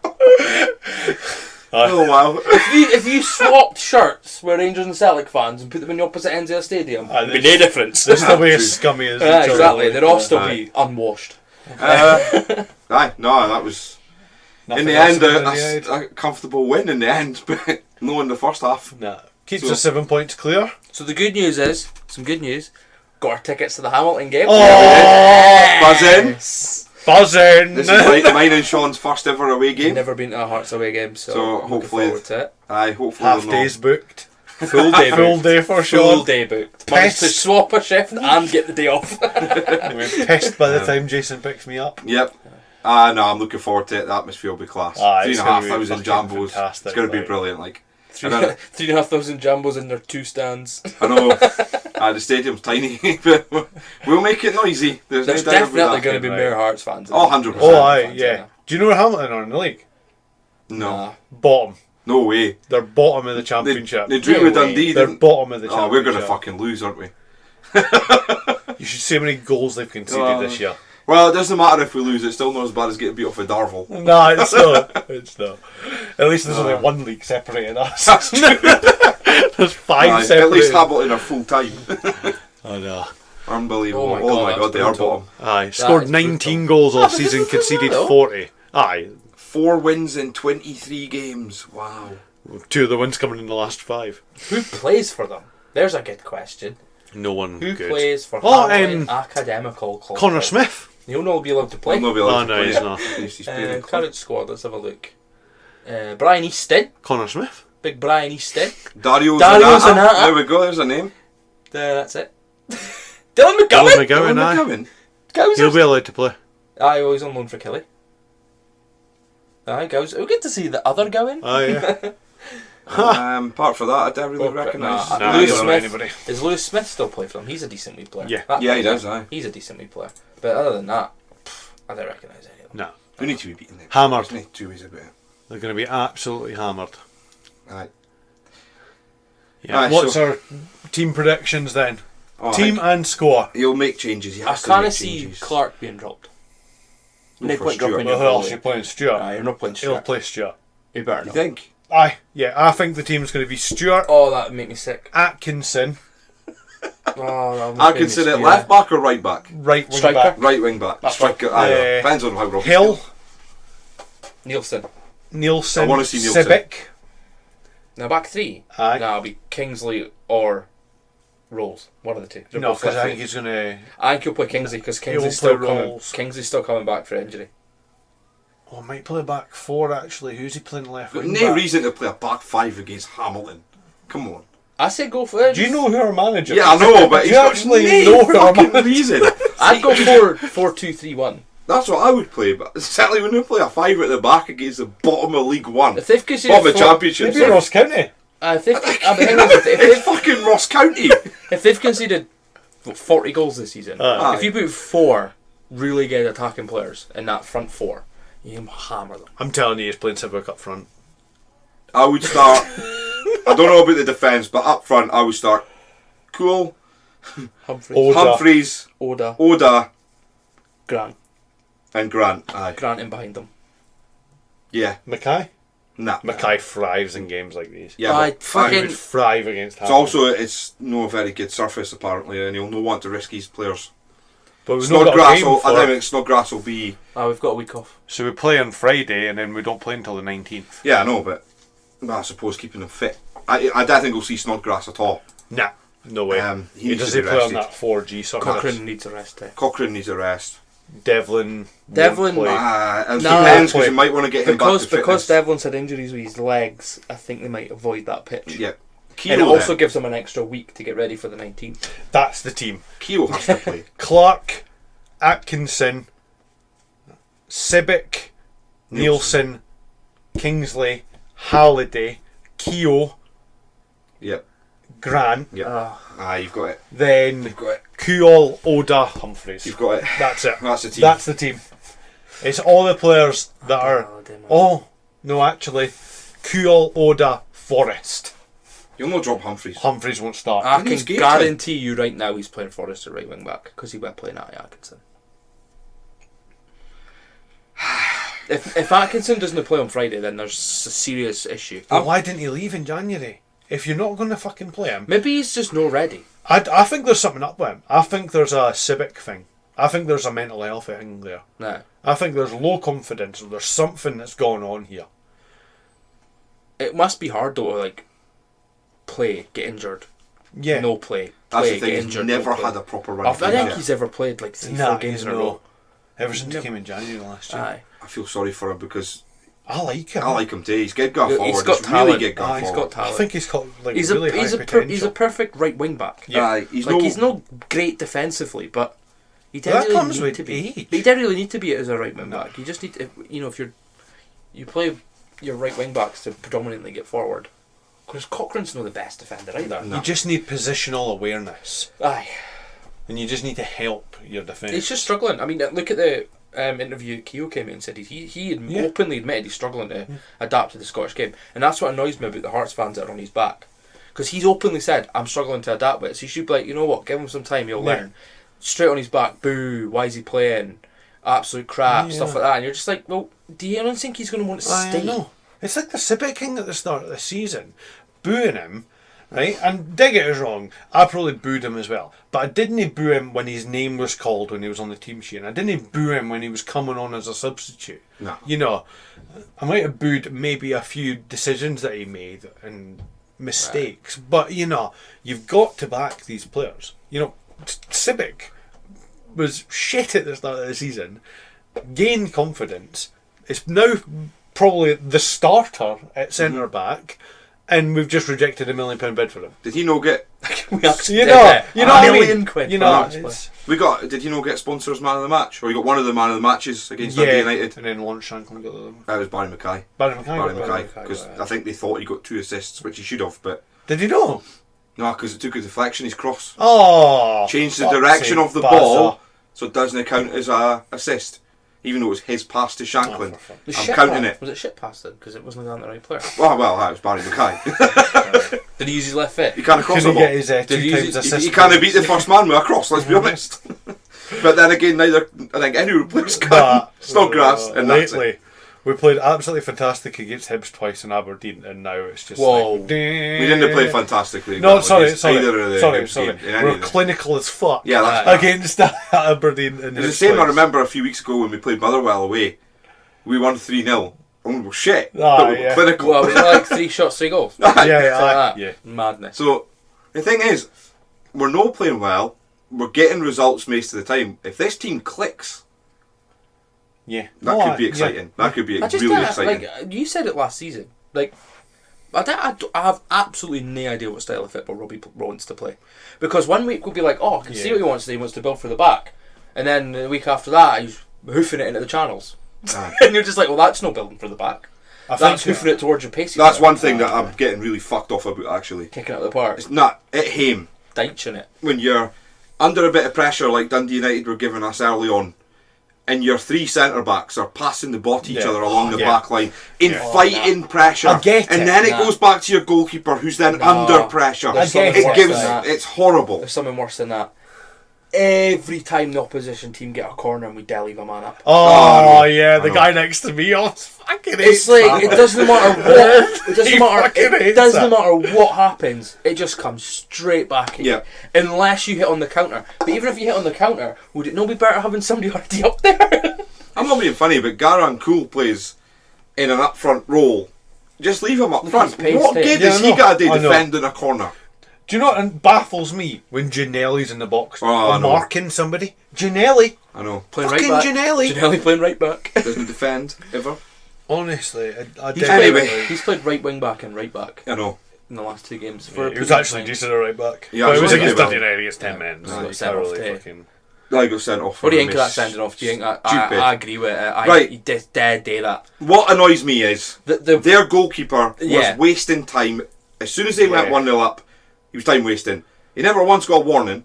Oh wow. If you swapped shirts with Rangers and Celtic fans and put them in the opposite ends of the stadium, there'd be no difference. They'll still be as scummy as each other. Exactly, they'd all still be unwashed. Aye, no, that was Nothing in the else end a comfortable win in the end, but no in the first half. Nah. Keeps us 7 points clear. So the good news is, some good news, got our tickets to the Hamilton game. Oh! Buzz in. Buzzing! This is mine and Sean's first ever away game. Never been to a Hearts away game, so hopefully looking forward to it. Aye, hopefully Half days booked. Full day booked. Full day for Sean. Full day booked. Managed to swap a shift and get the day off. We're pissed by the time Jason picks me up. Yep. No, I'm looking forward to it. The atmosphere will be class. 3,500 jambos. Fantastic, It's going to be brilliant. Like 3,500 jambos in their two stands. I know. The stadium's tiny, but we'll make it noisy. There's There's no doubt definitely about going to that. be more Hearts fans. 100%. Oh, aye, yeah. Do you know where Hamilton are in the league? No. Nah. Bottom. No way. They're bottom of the championship. They drew with Dundee. They're bottom of the championship. We're going to fucking lose, aren't we? You should see how many goals they've conceded this year. Well, it doesn't matter if we lose. It's still not as bad as getting beat off with Darvel. No, it's not. It's not. At least there's only one league separating us. That's true. There's 5 separating. At least Hamilton are full time. I know. Unbelievable. Oh my god, they are bottom. Aye, scored 19 goals all season, conceded 40. Aye. 4 wins in 23 games. Wow. 2 of the wins coming in the last 5. Who plays for them? There's a good question. No one Who good. plays for Hamilton Academical Club? Connor Smith. He'll not be allowed to play. He'll not be allowed to play. He's not. Current squad, let's have a look. Brian Easton. Connor Smith. Big Brian Easton. Dario Zanata. Zanata. There we go, there's a name. That's it. Dylan McGowan. He'll be allowed to play. Aye, well, he's on loan for Kelly. Aye, goes. We'll get to see the other going. Aye. Apart from that, I don't really recognise. Lewis Smith. Does Lewis Smith still play for them? He's a decent wee player. Yeah, he does. Aye. He's a decent wee player. But other than that, I don't recognise any of them. No. We need to be beaten them. Hammered. There's no 2 ways about it. They're going to be absolutely hammered. Aye. Yeah. Aye, What's our team predictions then? Team and score. He'll make changes. I can't see Clark being dropped. No point dropping Who else are you playing? Stuart? Aye, you're not playing Stuart. He'll play Stuart. You better You not. think? Aye. Yeah, I think the team's going to be Stuart, Oh, that would make me sick. Atkinson, Atkinson at left back or right back? right wing Striker? back, Right wing back. Striker. Depends on how Robbie. Hill, Nielsen. Nielsen, I wanna see Nielsen. Sibic. Now back 3. Aye. Now it'll be Kingsley or Rolls. One of the two. They're No, both because I left think feet. he's going to... I think he'll play Kingsley because He'll Kingsley's play still coming. Rolls. Kingsley's still coming back for injury. Oh, might play back 4 actually. Who's he playing left wing No back? reason to play a back 5 against Hamilton. Come on. I say go for it. Do you know who our manager is? Yeah, I know, but Do he's you got actually no know who our fucking manager reason. I'd go 4-2-3-1. That's what I would play, but certainly when they play a 5 at the back against the bottom of League One, If they've conceded bottom of Championship, Maybe Ross County. it's fucking Ross County. If they've conceded 40 goals this season, Aye. if you put 4 really good attacking players in that front 4, you can hammer them. I'm telling you, he's playing Civic up front. I would start. I don't know about the defence, but up front I would start Cool, Humphreys, Oda, Grant. and Grant. Aye. Grant in behind them. Yeah. Mackay? Nah. Mackay thrives in games like these. Yeah, I but fucking- He would thrive against it's Hamilton. also it's no very good surface apparently, and he'll not want to risk his players. But we've not got a Snodgrass game will, I for think Snodgrass will be. We've got a week off. So we play on Friday and then we don't play until the 19th. Yeah, I know, but I suppose keeping them fit. I don't think we'll see Snodgrass at all. Nah, no way. He he needs does to he be play on rested. that 4G sort of. Cochrane needs a rest. Cochrane needs a rest. Devlin. Devlin- won't play. It No. depends because you might want to get him back to Because fitness. Devlin's had injuries with his legs, I think they might avoid that pitch. Yeah. And it Keogh also gives them an extra week to get ready for the 19th. That's the team. Keogh has to play. Clark, Atkinson, Sibic, Nielsen, Kingsley, Halliday, Keogh, Yep. Grant, Yep. You've got it. then You've got it. Kuol, Oda, Humphreys. You've got it. That's it. That's the team. That's the team. It's all the players that are. damn it. Oh, no, actually. Kuol, Oda, Forrest. You'll not drop Humphreys. Humphreys won't start. I He can needs game time. guarantee you right now he's playing Forrest at right wing back because he went playing at Atkinson. If Atkinson doesn't play on Friday, then there's a serious issue. Well, why didn't he leave in January? If you're not going to fucking play him. Maybe he's just not ready. I think there's something up with him. I think there's a civic thing. I think there's a mental health thing there. No. I think there's low confidence. There's something that's going on here. It must be hard though to like play, get injured, Yeah. no play, That's play, the thing. get He's injured. never no play. had a proper run. I of games think yet. he's ever played like 3-4 Nah, games he's in a no. row. Ever since he Never- came in January last year. Aye. I feel sorry for him because I like him. I like him too. He's good going He's forward. got He's talent. really good going Aye, he's forward. got talent. I think he's got like He's really he's high a potential. he's a perfect right wing back. Yeah. He's Like no. he's no great defensively, but he That didn't really comes need with to be. age. He didn't really need to be as a right wing back. You just need to, if you play your right wing backs to predominantly get forward. Because Cochrane's not the best defender either. You just need positional awareness, Aye, and you just need to help your defence. he's just struggling. I mean, look at the interview Keogh came in and said he had Yeah. openly admitted he's struggling to adapt to the Scottish game, and that's what annoys me about the Hearts fans that are on his back. Because he's openly said, I'm struggling to adapt with it. So you should be like, you know what, give him some time, he'll learn. Straight on his back, boo, why is he playing? absolute crap, stuff like that, and you're just like, well, do you not think he's going to want to stay? No, it's like the Civic King at the start of the season, booing him, right? And dig it is wrong. I probably booed him as well, but I didn't boo him when his name was called when he was on the team sheet, and I didn't boo him when he was coming on as a substitute. No. You know, I might have booed maybe a few decisions that he made and mistakes, but you know, you've got to back these players. You know, Civic was shit at the start of the season, gained confidence. It's now probably the starter at centre back, and we've just rejected £1 million bid for him. Did he not get? We actually You did know, it. you know what I £1 mean? million quid. You for know, that it's, Did he not get sponsors man of the match, or he got one of the man of the matches against Dundee United? and then Lawrence Shankland got the other one. That was Barry Mackay. Barry Mackay. Because I think they thought he got 2 assists, which he should have, but Did he know? no, because it took a deflection. His cross Oh, changed the direction of the ball, so it doesn't count as a assist, even though it was his pass to Shankland. I'm counting it. Was it shit pass then? Because it wasn't down the right player. Well, that was Barry Mackay. Did he use his left foot? He can't cross the Couldn't ball. get his two times assist. He can't beat the first man with a cross. Let's be honest. But then again, neither I think any players can. Snodgrass, and that's it. Lately, we played absolutely fantastic against Hibs twice in Aberdeen, and now it's just Whoa. like, We didn't play fantastically. No, well sorry. against either of the Hibs Sorry. game, in any We're of them. clinical as fuck. Yeah, that's against Aberdeen. And It's the Hibs same. I twice. remember a few weeks ago when we played Motherwell away. We won 3-0. And we were shit. Ah, but we were yeah. clinical. Well, was it like 3 shots, 3 goals? Yeah, Something like that. yeah. Madness. So the thing is, we're not playing well. We're getting results most of the time. If this team clicks, Yeah, that could be exciting. That could be I just really don't, exciting. like you said it last season. Like, I have absolutely no idea what style of football Robbie wants to play, because one week we'll be like, oh, I can see what he wants to do. He wants to build for the back, and then the week after that he's hoofing it into the channels, and you're just like, well, that's no building for the back. That's hoofing it towards your pacey. That's one thing that I'm getting really fucked off about. Actually, kicking out of the park. it's not at home Ditching it. when you're under a bit of pressure, like Dundee United were giving us early on. And your 3 centre backs are passing the ball to each other along the back line in fighting pressure. I get and it. then it goes back to your goalkeeper who's then under pressure. There's something It worse gives than that. it's horrible. There's something worse than that. Every time the opposition team get a corner and we dare leave a man up. Oh, I yeah, know. the guy next to me, fucking It's like it doesn't matter what it doesn't matter what happens. It just comes straight back at you, unless you hit on the counter. But even if you hit on the counter, would it not be better having somebody already up there? I'm not being funny, but Garan Cool plays in an up front role. Just leave him up front. What good has he got to do defending a corner? Do you know what baffles me when Ginelli's in the box marking somebody? Ginelli. I know. Playing fucking right back. Ginelli. Ginelli playing right back. Doesn't defend ever. Honestly, He's played right wing back and right back. I know. In the last 2 games. Yeah, he was actually decent at right back. Yeah, but it was against well. Dundee United against 10 men. So got it's sent off thoroughly today. fucking... I got sent off. What do you think of that sending off? Do you think I agree with it? Right. He did do that. What annoys me is their goalkeeper was wasting time. As soon as they went 1-0 up, he was time wasting. He never once got a warning.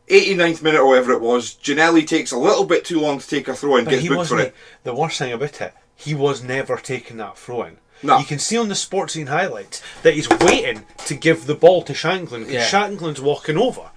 89th minute or whatever it was, Ginelli takes a little bit too long to take a throw in, gets booked for it. The worst thing about it, he was never taking that throw in. No. You can see on the sports scene highlights that he's waiting to give the ball to Shankland because Shankland's walking over.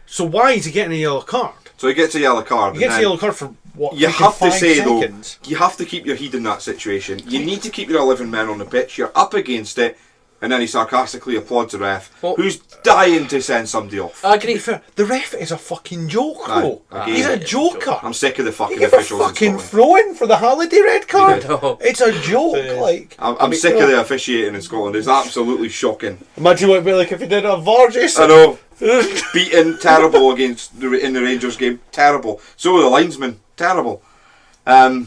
So why is he getting a yellow card? So he gets a yellow card. He gets a yellow card for what? You have to 5 say seconds? though, you have to keep your head in that situation. You need to keep your 11 men on the pitch. You're up against it, and then he sarcastically applauds the ref, who's dying to send somebody off. I agree. The ref is a fucking joke, though. He's a joker. I'm sick of the fucking He gave a officials. fucking throw-in for the Halliday red card. It's a joke. I'm sick of the officiating in Scotland. It's absolutely shocking. Imagine what it'd be like if he did a VAR, Jason. I know. Beaten terrible against in the Rangers game. Terrible. So were the linesmen. Terrible. I mean,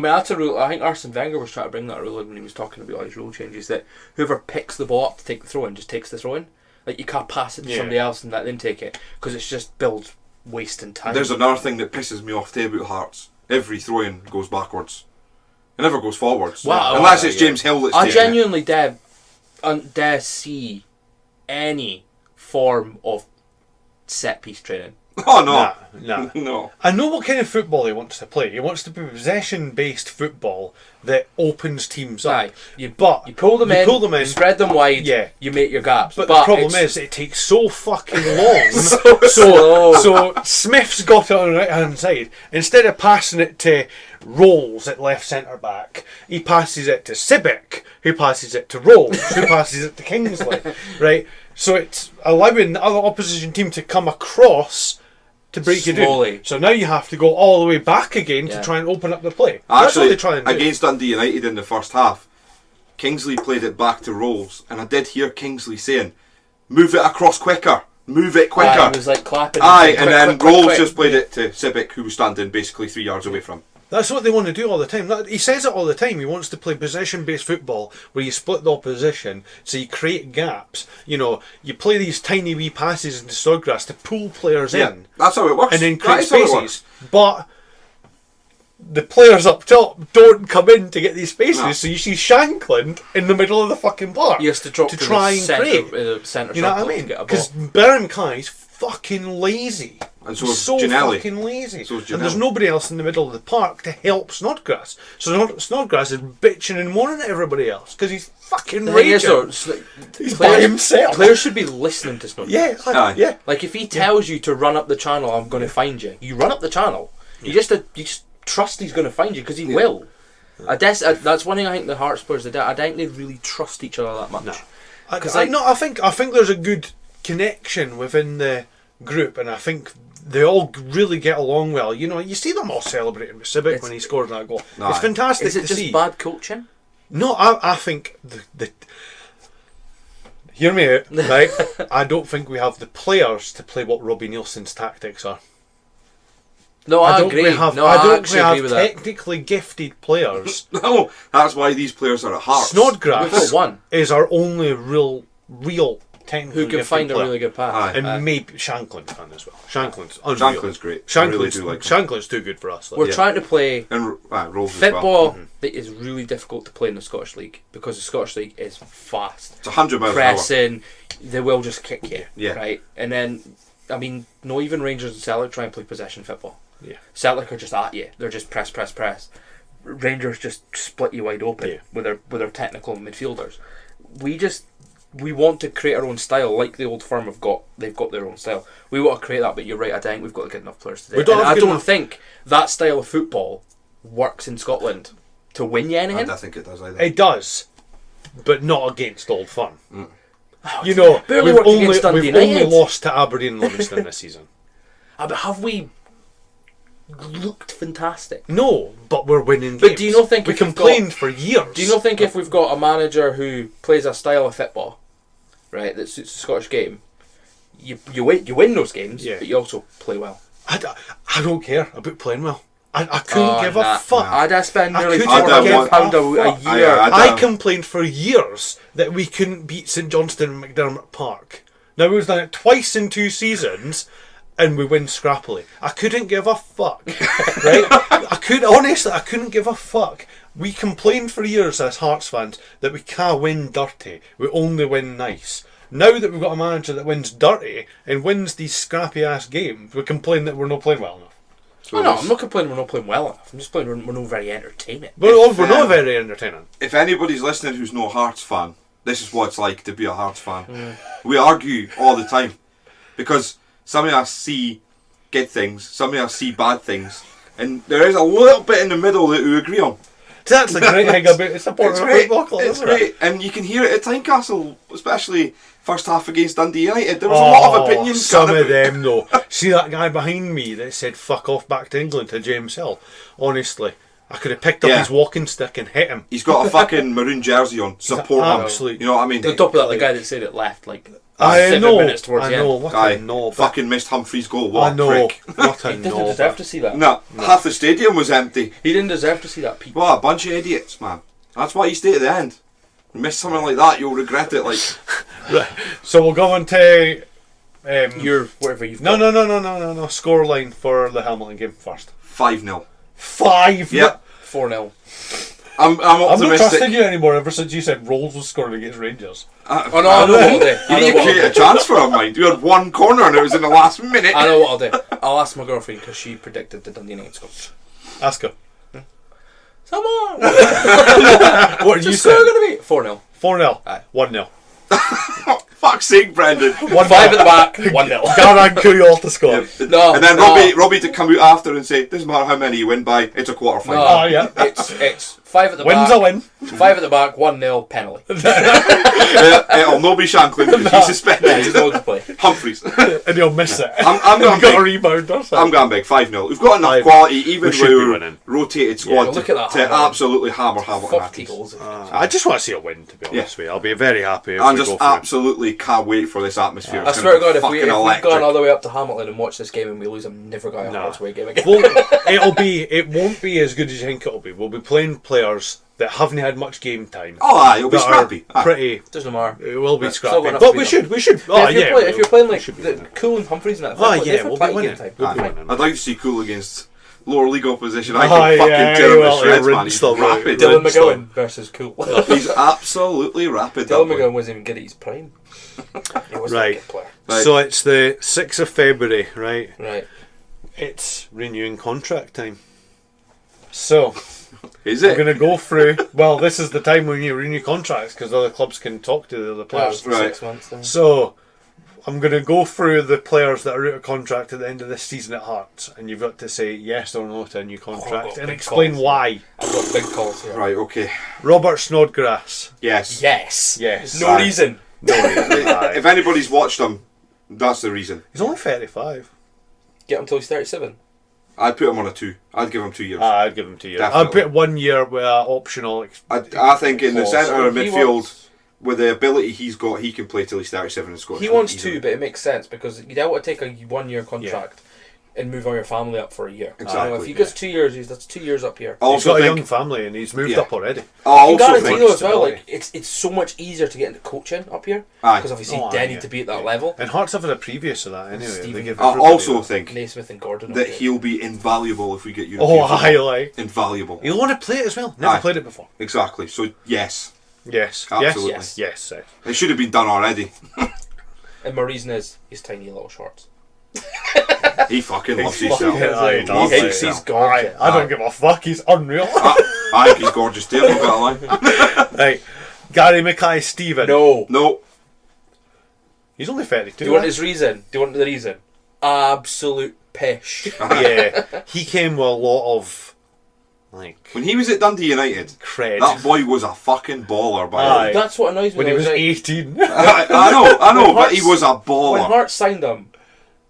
that's a rule. I think Arsene Wenger was trying to bring that rule in when he was talking about all his rule changes, that whoever picks the ball up to take the throw in just takes the throw in. Like, you can't pass it to somebody else and let them take it, because it's just builds wasting time. There's another thing that pisses me off too about Hearts. Every throw in goes backwards. It never goes forwards. Wow. Unless it's James Hill that's taking genuinely dare see any form of set piece training Oh no, Nah. no. I know what kind of football he wants to play. He wants to be possession-based football that opens teams up. Aye. You But pull them in, you spread them wide, Yeah. you make your gaps. But the problem is, it takes so fucking long. so Smith's got it on the right hand side. Instead of passing it to Rolls at left centre back, he passes it to Sibic, who passes it to Rolls, who passes it to Kingsley. Right? So it's allowing the other opposition team to come across to break you down. So now you have to go all the way back again to try and open up the play. That's what Actually, they try and do. against Dundee United in the first half, Kingsley played it back to Rolls, and I did hear Kingsley saying, "Move it across quicker, move it quicker." Aye, he was like clapping. And then Rolls just played it to Sibic, who was standing basically 3 yards away from him. That's what they want to do all the time. He says it all the time. He wants to play possession-based football where you split the opposition, so you create gaps. You know, you play these tiny wee passes into Snodgrass to pull players in. That's how it works. And then create spaces. But the players up top don't come in to get these spaces, so you see Shankland in the middle of the fucking park. He has to drop to try and create. Centre, you know what I mean? Because Birmingham Kai's fucking lazy. And so is Janelli. Fucking lazy. So is and there's nobody else in the middle of the park to help Snodgrass. So Snodgrass is bitching and moaning at everybody else because he's fucking raging. He's by himself. Players should be listening to Snodgrass. Yeah. Like if he tells you to run up the channel, I'm going to find you. You run up the channel. You just trust he's going to find you because he will. That's one thing I think the Hearts players did. I don't think they really trust each other that much. No. I think there's a good connection within the group, and I think they all really get along well. You know, you see them all celebrating with Sibic when he scores that goal. It's fantastic to see. Is it just bad coaching? No, I think the hear me out, right? I don't think we have the players to play what Robbie Nielsen's tactics are. No, I agree. I don't think we have technically gifted players. No, that's why these players are at Hearts. Snodgrass is our only real technical who can find player. a really good pass. And maybe Shankland can as well. Shankland's great. Shankland's too good for us. We're trying to play football that is really difficult to play in the Scottish League because the Scottish League is fast. It's 100 miles pressing, an hour. they will just kick you. Right? And then, I mean, no, even Rangers and Celtic try and play possession football. Yeah. Celtic are just at you. They're just press. Rangers just split you wide open with their technical midfielders. We want to create our own style, like the Old Firm they've got their own style. We want to create that, but you're right, I think we've got good enough players today. I don't think that style of football works in Scotland to win you anything. I don't think it does either. It does, but not against Old Firm. You know, we've only lost to Aberdeen and Livingston this season. But have we looked fantastic? No, but we're winning games. But do you not think we complained for years? Do you not think if we've got a manager who plays a style of football, right, that suits the Scottish game, you win those games, but you also play well? I don't care about playing well. I couldn't give a fuck. I'd spend nearly £400 a year. I complained for years that we couldn't beat St Johnstone and McDermott Park. Now we've done it twice in 2 seasons. And we win scrappily. I couldn't give a fuck, right? I couldn't give a fuck. We complained for years as Hearts fans that we can't win dirty. We only win nice. Now that we've got a manager that wins dirty and wins these scrappy ass games, we complain that we're not playing well enough. No, I'm not complaining we're not playing well enough. I'm just playing we're not very entertaining. We're not very entertaining. If anybody's listening who's no Hearts fan, this is what it's like to be a Hearts fan. We argue all the time because some of us see good things, some of us see bad things, and there is a little bit in the middle that we agree on. That's the great thing about supporting a football club, isn't it? It's great, and you can hear it at Tynecastle, especially first half against Dundee United. There was a lot of opinions. Some of them, though. See that guy behind me that said "fuck off back to England" to James Hill? Honestly, I could have picked up his walking stick and hit him. He's got a fucking maroon jersey on. Support him. Absolutely. You know what I mean? On top of that, the guy that said it left like. I 7 minutes towards the end. What a knob. Fucking missed Humphrey's goal. What a prick. What a He didn't deserve to see that. No, half the stadium was empty. He didn't deserve to see that. People. What a bunch of idiots, man. That's why you stay at the end. You miss something like that, you'll regret it. Like, right. So we'll go on to your whatever you've. No. Scoreline for the Hamilton game first. 5-0. 5. Yep. 4-0. I'm I'm not optimistic. trusting you anymore ever since you said Rolls was scoring against Rangers. I know what I'll do. You need to create a transfer of mine. You had one corner and it was in the last minute. I know what I'll do. I'll ask my girlfriend because she predicted the Dundee United score. Ask her. Someone! What are you What's the score saying? going to be? 4-0. 4-0. Aye. 1-0. Fuck's sake, Brendan. 5 at the back, 1-0. Garan Kuyol to score. No, And then no. Robbie to come out after and say, doesn't matter how many you win by, it's a quarter final. No, Oh, yeah. It's 5 at the Win's back. a win. 5 at the back, 1-0 penalty. It'll no be Shanklin because he's suspended. He's going to play. Humphreys. And he'll miss it. I'm going He got a big. rebound or I'm something. going big. 5-0. We've got enough 5-0. quality, even We should be with our winning. rotated squad, Yeah, look at that to hammer. absolutely hammer 40 goals. I just want to see a win, to be honest with you. I'll be very happy if I we just go for it. absolutely can't wait for this atmosphere. I It's swear to gonna God, be if we've fucking gone electric. all the way up to Hamilton and watched this game and we lose, I'm never going to No. watch away game again. Well, it won't be as good as you think it'll be. We'll be playing players that haven't had much game time. Oh, aye, it'll be that are scrappy. Aye. Pretty. Doesn't matter. It will be Still scrappy. gonna have But to be we done. should. But Oh, if, you're yeah. playing, if you're playing we like should be the winning. Cool and Humphreys and that, Oh, they've yeah, had we'll be plenty winning. game time. We'll Aye. be winning. I'd like to see Cool against lower league opposition. I Oh, can fucking yeah, tear him well, to shreds, he'll man. He's rinse them out. rapid. Dylan Rinse McGowan them. versus Cool. He's absolutely rapid. that Dylan boy. McGowan wasn't even good at his prime. He wasn't Right. a good player. Right. So it's the 6th of February, right? Right. It's renewing contract time. So Is we're it? going to go through. Well, this is the time when you renew contracts because other clubs can talk to the other That players. was Right. 6 months. Then. So I'm going to go through the players that are out of contract at the end of this season at Hearts, and you've got to say yes or no to a new contract and big explain calls. why. I've got big calls here. Right, okay. Robert Snodgrass. Yes. Yes. Yes. No Aye. reason. No reason. Aye. If anybody's watched him, that's the reason. He's only 35. Get him till he's 37. I'd put him on a 2. I'd give him 2 years. I'd give him 2 years. I'd Definitely. put 1 year with an optional. I think in the clause. centre of He midfield, wants- with the ability he's got, he can play till he's 37 in Scotland. He wants 2, but it makes sense because you don't want to take a 1 year contract and move all your family up for a year. Exactly, If he gets 2 years, that's 2 years up here. I He's also got a think, young family and he's moved Yeah. up already. I You also guarantee think, though as well, stability. like it's so much easier to get into coaching up here Aye. because obviously Oh, aye, Denny yeah. to be at that level. And Hearts have had a previous of that anyway. Stephen. They give I everybody also that. think Naismith and Gordon. that up here. he'll be invaluable if we get European Oh, football. I like. Invaluable. He'll want to play it as well. Never Aye. played it before. Exactly. So, yes. Yes. Absolutely. Yes. Yes. Yes. It should have been done already. And Marie's is his tiny little shorts. He fucking loves He's himself. fucking- aye, He does, hates aye. his gorgeous. I don't give a fuck. He's unreal. I think he's gorgeous too, I'm not gonna lie. Right. Gary Mackay-Steven. No. No. He's only 32. Do you want his reason? Do you want the reason? Absolute pish. Yeah. He came with a lot of, like, When he was at Dundee United, cred. that boy was a fucking baller, by the Aye. way. That's what annoys me. when he though, was is, like, 18. I know, When but he Hearts- was a when baller. Hearts signed him,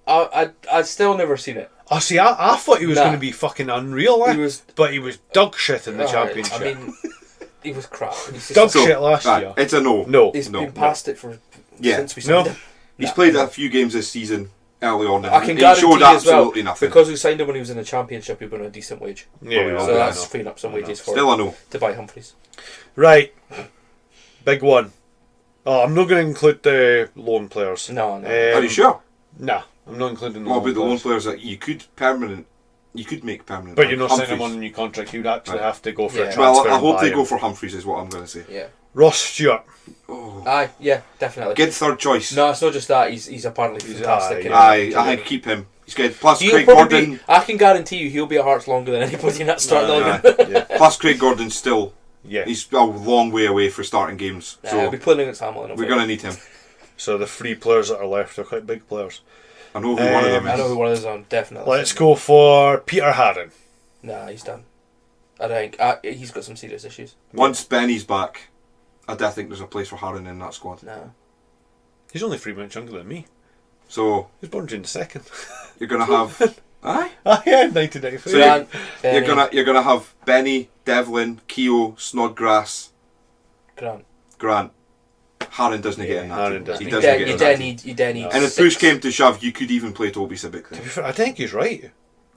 I'd still never seen it. Oh, see, I thought he was Nah. going to be fucking unreal, He was. but he was dog shit in the Alright, championship. I mean, he was crap. He's just- Dog So, shit last aye, year. it's a no. No. He's No, been past it for Yeah. since we No. signed him. He's Nah. played a few games this season early on, and I can he guarantee showed you as well, absolutely nothing. because we signed him when he was in the championship, he won a decent wage. Yeah, Probably So Okay, that's I know. freeing up some I know. wages for Still a no. to buy Humphreys. Right. Big one. Oh, I'm not going to include the loan players. No, no. Are you sure? Nah, I'm not including the What loan about the loan players. players that you could make permanent? But you're not signing Humphreys. them on a new contract. You'd actually Right. have to go for a Yeah. transfer. Well, I and hope buy they him. go for Humphreys, is what I'm going to say. Yeah. Ross Stewart. Oh. Aye, yeah, definitely. Good third choice. No, it's not just that. He's apparently He's- fantastic. aye, I think keep him. He's good. Plus He'll Craig probably Gordon. be, I can guarantee you he'll be at Hearts longer than anybody in that starting Aye, 11. yeah. Plus Craig Gordon's still. Yeah. He's a long way away for starting games, He'll so be playing against Hamilton. we're going to need him. So the three players that are left are quite big players. I know who one of them I know is. who one of those on, definitely. Let's go for Peter Haddon. Nah, he's done. I think he's got some serious issues. Once Benny's back, I don't think there's a place for Harren in that squad. No. He's only 3 months younger than me. So He was born June 2nd. you're going to have. Aye. Ah, yeah, 1993. So Grant, you're gonna have Benny, Devlin, Keogh, Snodgrass, Grant. Grant. Harren doesn't get in that. Harren team. doesn't. He You doesn't get in that. team. need. And if push came to shove, you could even play Toby Sibic To then. be fair, I think he's right.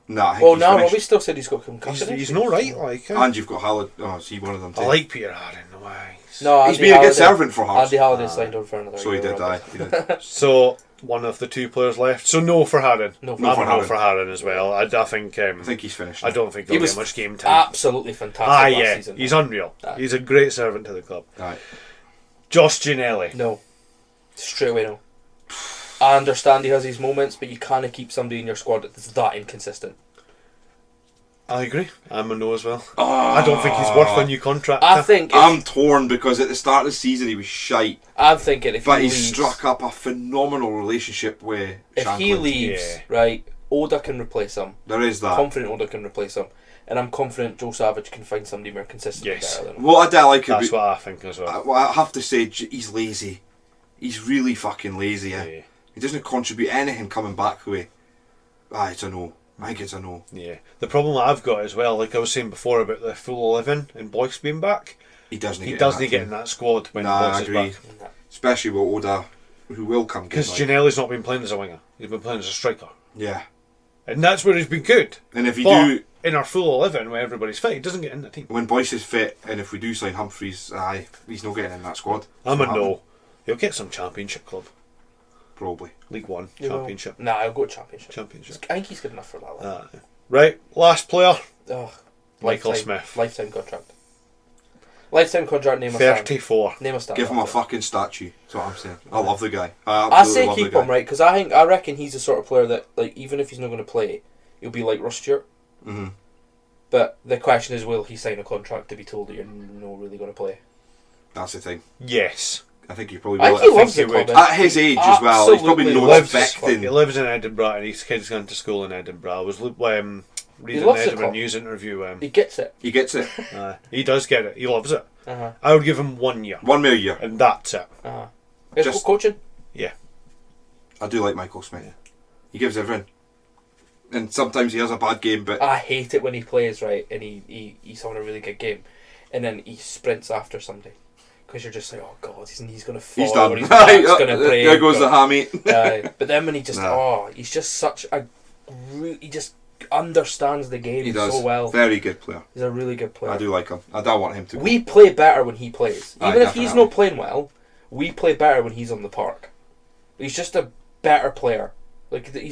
Nah, I think Well, he's now finished. Robbie still said he's got concussion. He's not right, like. And you've got Hallett. Oh, is he one of them too? I like Peter Haddon, why? No, He's Andy been a Halliday- good servant for Hearts. Andy Halliday signed on for another So year. he did, Robbie. aye. He did. So, one of the two players left. So no for Harren. No for Harren. No for Harren as well. I think he's finished. I don't think he he'll was get much game time. Absolutely fantastic last season. He's unreal. He's a great servant to the club. Aye. Josh Ginnelly. No. Straight away no. I understand he has his moments, but you can't keep somebody in your squad that's that inconsistent. I agree. I'm a no as well. I don't think he's worth a new contract. I'm torn because at the start of the season he was shite. I'm thinking if he leaves, he struck up a phenomenal relationship with If Shankland. he leaves, right, Oda can replace him. There is that. Confident Oda can replace him. And I'm confident Joe Savage can find somebody more consistent better than him. What I don't like That's what I think as well. I have to say, he's lazy. He's really fucking lazy. He doesn't contribute anything coming back the way. It's a no. I think it's a no. Yeah. The problem I've got as well, like I was saying before about the full 11 and Boyce being back, he doesn't get in that squad when Boyce is back. Especially with Oda, who will come. Because Ginnelly's not been playing as a winger. He's been playing as a striker. Yeah. And that's where he's been good. And if in our full 11 where everybody's fit, he doesn't get in the team. When Boyce is fit, and if we do sign Humphreys, he's not getting in that squad. I'm a no. He'll get some Championship club. Probably. League One, Championship. Nah, I'll go Championship. I think he's good enough for that. Right, last player. Michael Lifetime, Smith. Lifetime contract. Lifetime contract, name a 34. Stand. Name a stand. Give him a fucking statue. That's what I'm saying. I love the guy. I say keep him, right? Because I reckon he's the sort of player that, like, even if he's not going to play, he'll be like Ross Stewart. Mm-hmm. But the question is, will he sign a contract to be told that you're not really going to play? That's the thing. Yes. I think he probably will. I think he loves the club. At his age as well, he's probably not expecting. He lives in Edinburgh and his kid's going to school in Edinburgh. I was reading the Edinburgh News interview. He gets it. He gets it. He does get it. He loves it. I would give him 1 year. 1 more year. And that's it. Just coaching? Yeah. I do like Michael Smith. Yeah. He gives everything. And sometimes he has a bad game, but... I hate it when he plays, right, and he's having a really good game. And then he sprints after somebody. Because you're just like, oh God, he's going to fall. He's done. His back's going to break. There goes the hammy. But then when he just, he's just such a... He just understands the game so well. Very good player. He's a really good player. I do like him. I don't want him to go. We play better when he plays. Even if definitely. he's not playing well, we play better when he's on the park. He's just a better player. Like, he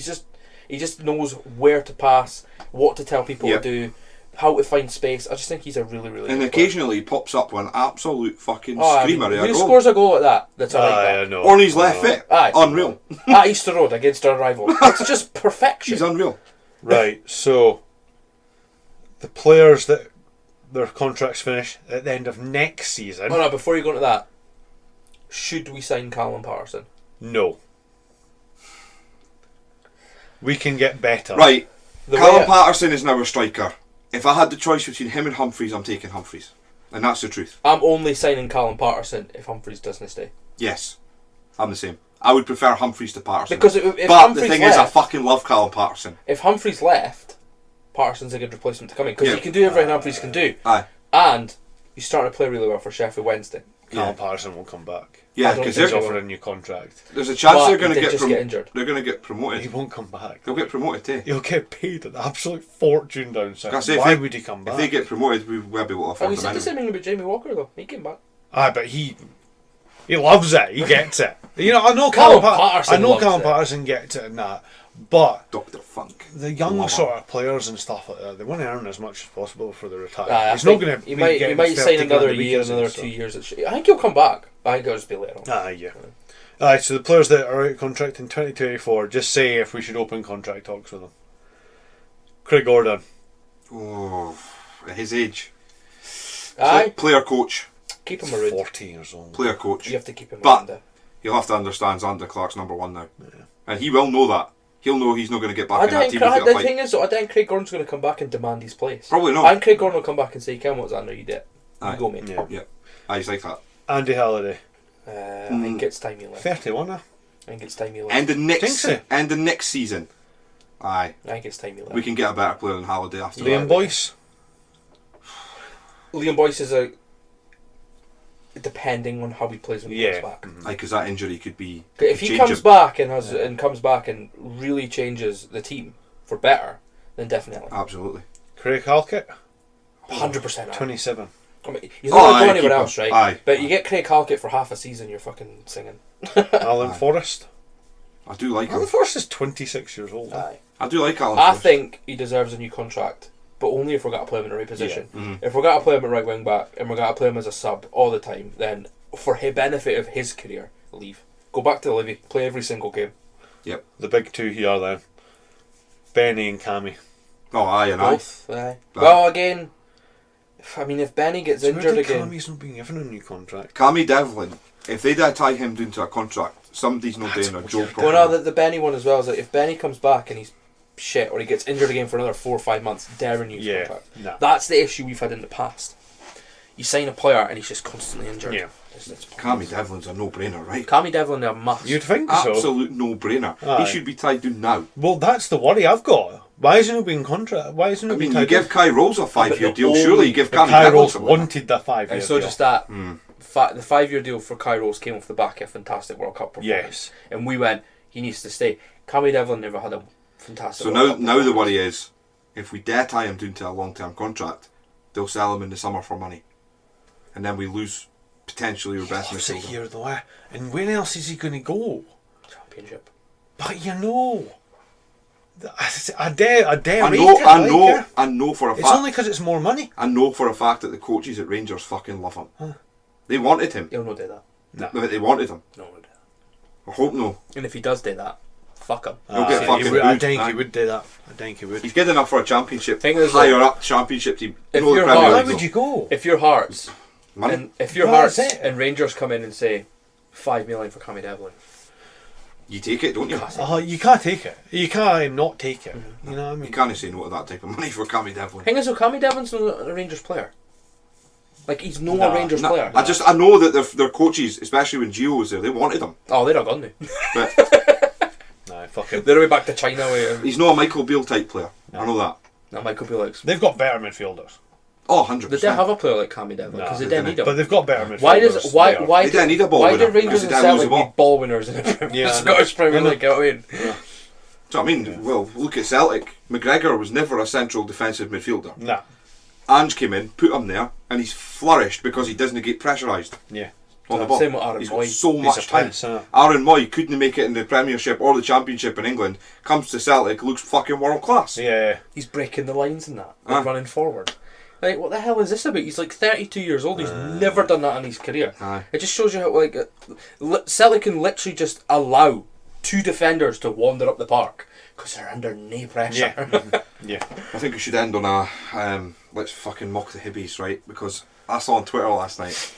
just knows where to pass, what to tell people to do, how to find space. I just think he's a really, really good occasionally he pops up with an absolute fucking screamer. Who scores a goal like that? That's a right back. On his left foot. Unreal. At Easter Road against our rival. It's just perfection. He's unreal. Right, so the players that their contracts finish at the end of next season... Oh no, before you go into that, should we sign Callum Patterson? No. We can get better. Right, Callum Patterson is now a striker. If I had the choice between him and Humphreys, I'm taking Humphreys. And that's the truth. I'm only signing Callum Patterson if Humphreys doesn't stay. Yes, I'm the same. I would prefer Humphreys to Patterson. Because if but Humphreys the thing left, is, I fucking love Callum Patterson. If Humphreys left, Patterson's a good replacement to come in. Because he can do everything Humphreys can do. Aye. And he's starting to play really well for Sheffield Wednesday. Callum Patterson will come back. Yeah, because he's offered a new contract. There's a chance they're going to get injured. They're going to get promoted. He won't come back. He'll get promoted too. He'll get paid an absolute fortune down south. Why would he come back? If they get promoted, we will be able to afford We them. said the same thing about Jamie Walker though. He came back. But he loves it. He gets it. You know, I know Callum Callum Patterson gets it and that, but Dr. Funk, the young sort of players and stuff like that, they want to earn as much as possible for the retirement. He's not going to. He might sign another year, another 2 years. I think he'll come back. I think he'll just be let on. Yeah. So the players that are out of contract in 2024, just say if we should open contract talks with them. Craig Gordon. Oh, at his age. Player coach. Keep him around. 40 years old. Player coach. You have to keep him around. But you'll have to understand Xander Clark's number one now. Yeah. And he will know that. He'll know he's not going to get back in that team. The thing is, I think Craig Gordon's going to come back and demand his place. Probably not. I think Craig Gordon will come back and say, "Come on, Xander, you did. You go, mate." Yeah. He's like that. Andy Halliday. I think it's time he left. 31, I think it's time he left. And the next season. Aye. I think it's time he left. We can get a better player than Halliday after Liam Boyce. Liam Boyce is depending on how he plays when he comes back. Because that injury could be. If he comes back and really changes the team for better, then definitely. Absolutely. Craig Halkett. 100%. 27. I mean, he's not going to go anywhere else, right? Aye. But you get Craig Halkett for half a season, you're fucking singing. Alan Forrest. I do like Alan him. Forrest is 26 years old. Aye. I do like Alan I Forrest. think he deserves a new contract, but only if we're going to play him in the right position. Yeah. Mhm. If we're going to play him at right wing back and we're going to play him as a sub all the time, then for the benefit of his career, leave. Go back to Livy, play every single game. Yep. The big two here then. Benny and Cammy. Oh, aye and aye. Both. Aye. Well, again, if Benny gets injured again... Cammy's not being given a new contract. Cammy Devlin, if they tie him down to a contract, somebody's not doing a job properly. Well, no, the Benny one as well is that if Benny comes back and he's shit, or he gets injured again for another 4 or 5 months, dare renew his contract. Nah. That's the issue we've had in the past. You sign a player and he's just constantly injured. Yeah. It's Cammy Devlin's a no-brainer, right? Cammy Devlin, a must. You'd think so. Absolute no-brainer. Aye. He should be tied down now. Well, that's the worry I've got. Why isn't he being contract? Why isn't he I being mean, you tied give in? Kai Rolls a 5-year the deal, only- surely you give But Cammy Kai Devlin Rolls something like wanted the 5-year And so deal. just that, the 5-year deal for Kairos came off the back of a fantastic World Cup performance. Yes. And we went, he needs to stay. Cammy Devlin never had a fantastic So World Cup now the performance. worry is, if we dare tie him down to a long-term contract, they'll sell him in the summer for money. And then we lose potentially our best Loves it midfielder. here though, and where else is he going to go? Championship. But you know, I dare I rate it, know, I like, know for a it's fact. only because it's more money. I know for a fact that the coaches at Rangers fucking love him. They wanted him. He'll not do that. No. But they wanted him. No, he'll do that. I hope no. And if he does do that, fuck him. He'll get fucking I booed, think aye. he would do that. I think he would. He's good enough for a championship, Thing is, higher up championship team. if You know the you're Premier hard- Why League, would though. you go? If you're Hearts, Money. and if you're Well, Hearts that's it. and Rangers come in and say 5 million for Cammy Devlin, You take it, don't you? You can't take it. You can't not take it. You know what I You mean? can't say no to that type of money for Cammy Devlin. thing is, though, Cammy Devlin's not a Rangers player. Like, he's no Nah, a Rangers No, player. I know that their coaches, especially when Gio was there, they wanted him. Oh, they'd have gone now. But Nah, fuck it. They're way back to China with he's not a Michael Beale type player. I know that. Now Michael Felix. They've got better midfielders. Oh, 100%. They didn't have a player like Cammy Devlin Nah, because they they didn't didn't. need him. But they've got better midfielders. Why does why there. why They didn't need a ball why winner did Rangers because and they didn't lose Celtic the ball. need ball winners in the Yeah, Scottish Premier League? You know what I mean? Yeah. So I mean, well, look at Celtic. McGregor was never a central defensive midfielder. Nah. Ange came in, put him there, and he's flourished because he doesn't get pressurised Yeah. on the ball. Same with Aaron He's Moy. got so He's much a time. prince, huh? Aaron Moy couldn't make it in the Premiership or the Championship in England. Comes to Celtic, looks fucking world class. Yeah. He's breaking the lines in that, like running forward. Like, what the hell is this about? He's like 32 years old. He's never done that in his career. Aye. It just shows you how Celtic can literally just allow 2 defenders to wander up the park because they're under no pressure. Yeah. Yeah. I think we should end on a let's fucking mock the Hibbies, right? Because I saw on Twitter last night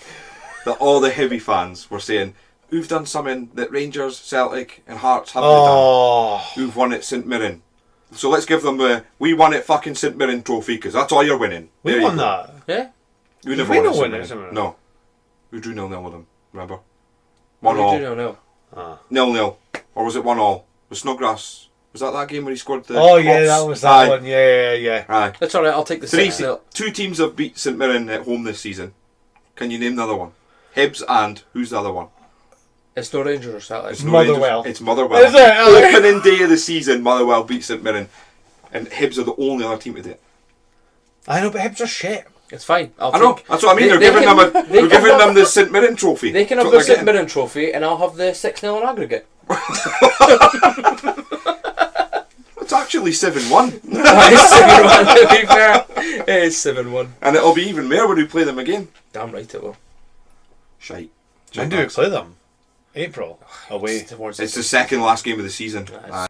that all the Hibby fans were saying, "Who've done something that Rangers, Celtic, and Hearts haven't done? Oh. Who've won at St Mirren? So let's give them the we won at fucking St Mirren trophy because that's all you're winning." We There you won go. that. Yeah. We Did never we won not at win St it, St Mirren. Mirren? No, we drew 0-0 with them. Remember? What 1-1. did you know? Ah. 0-0, or was it 1-1? Was Snodgrass? Was that game where he scored the? Oh yeah, cross? that was that Aye. one. Yeah. Aye. That's alright, I'll take the 6-0. Two teams have beat St Mirren at home this season. Can you name the other one? Hibs and who's the other one? It's no Rangers or Celtic. It's no Motherwell. Rangers, it's Motherwell. Is it? Opening day of the season, Motherwell beat St Mirren, and Hibs are the only other team to do it. I know, but Hibs are shit. It's fine. I know. That's what I mean. They- They're giving they them can- they're they giving can them the St Mirren trophy. They can have That's the what St they're Mirren trophy and I'll have the 6-0 in aggregate. getting. It's actually 7-1, It's 7-1 to be fair. It is 7-1. and it'll be even more when we play them again. Damn right it will. Shite. When do we play them? April. Away. Towards It's the second last game of the season. Nice. Aye.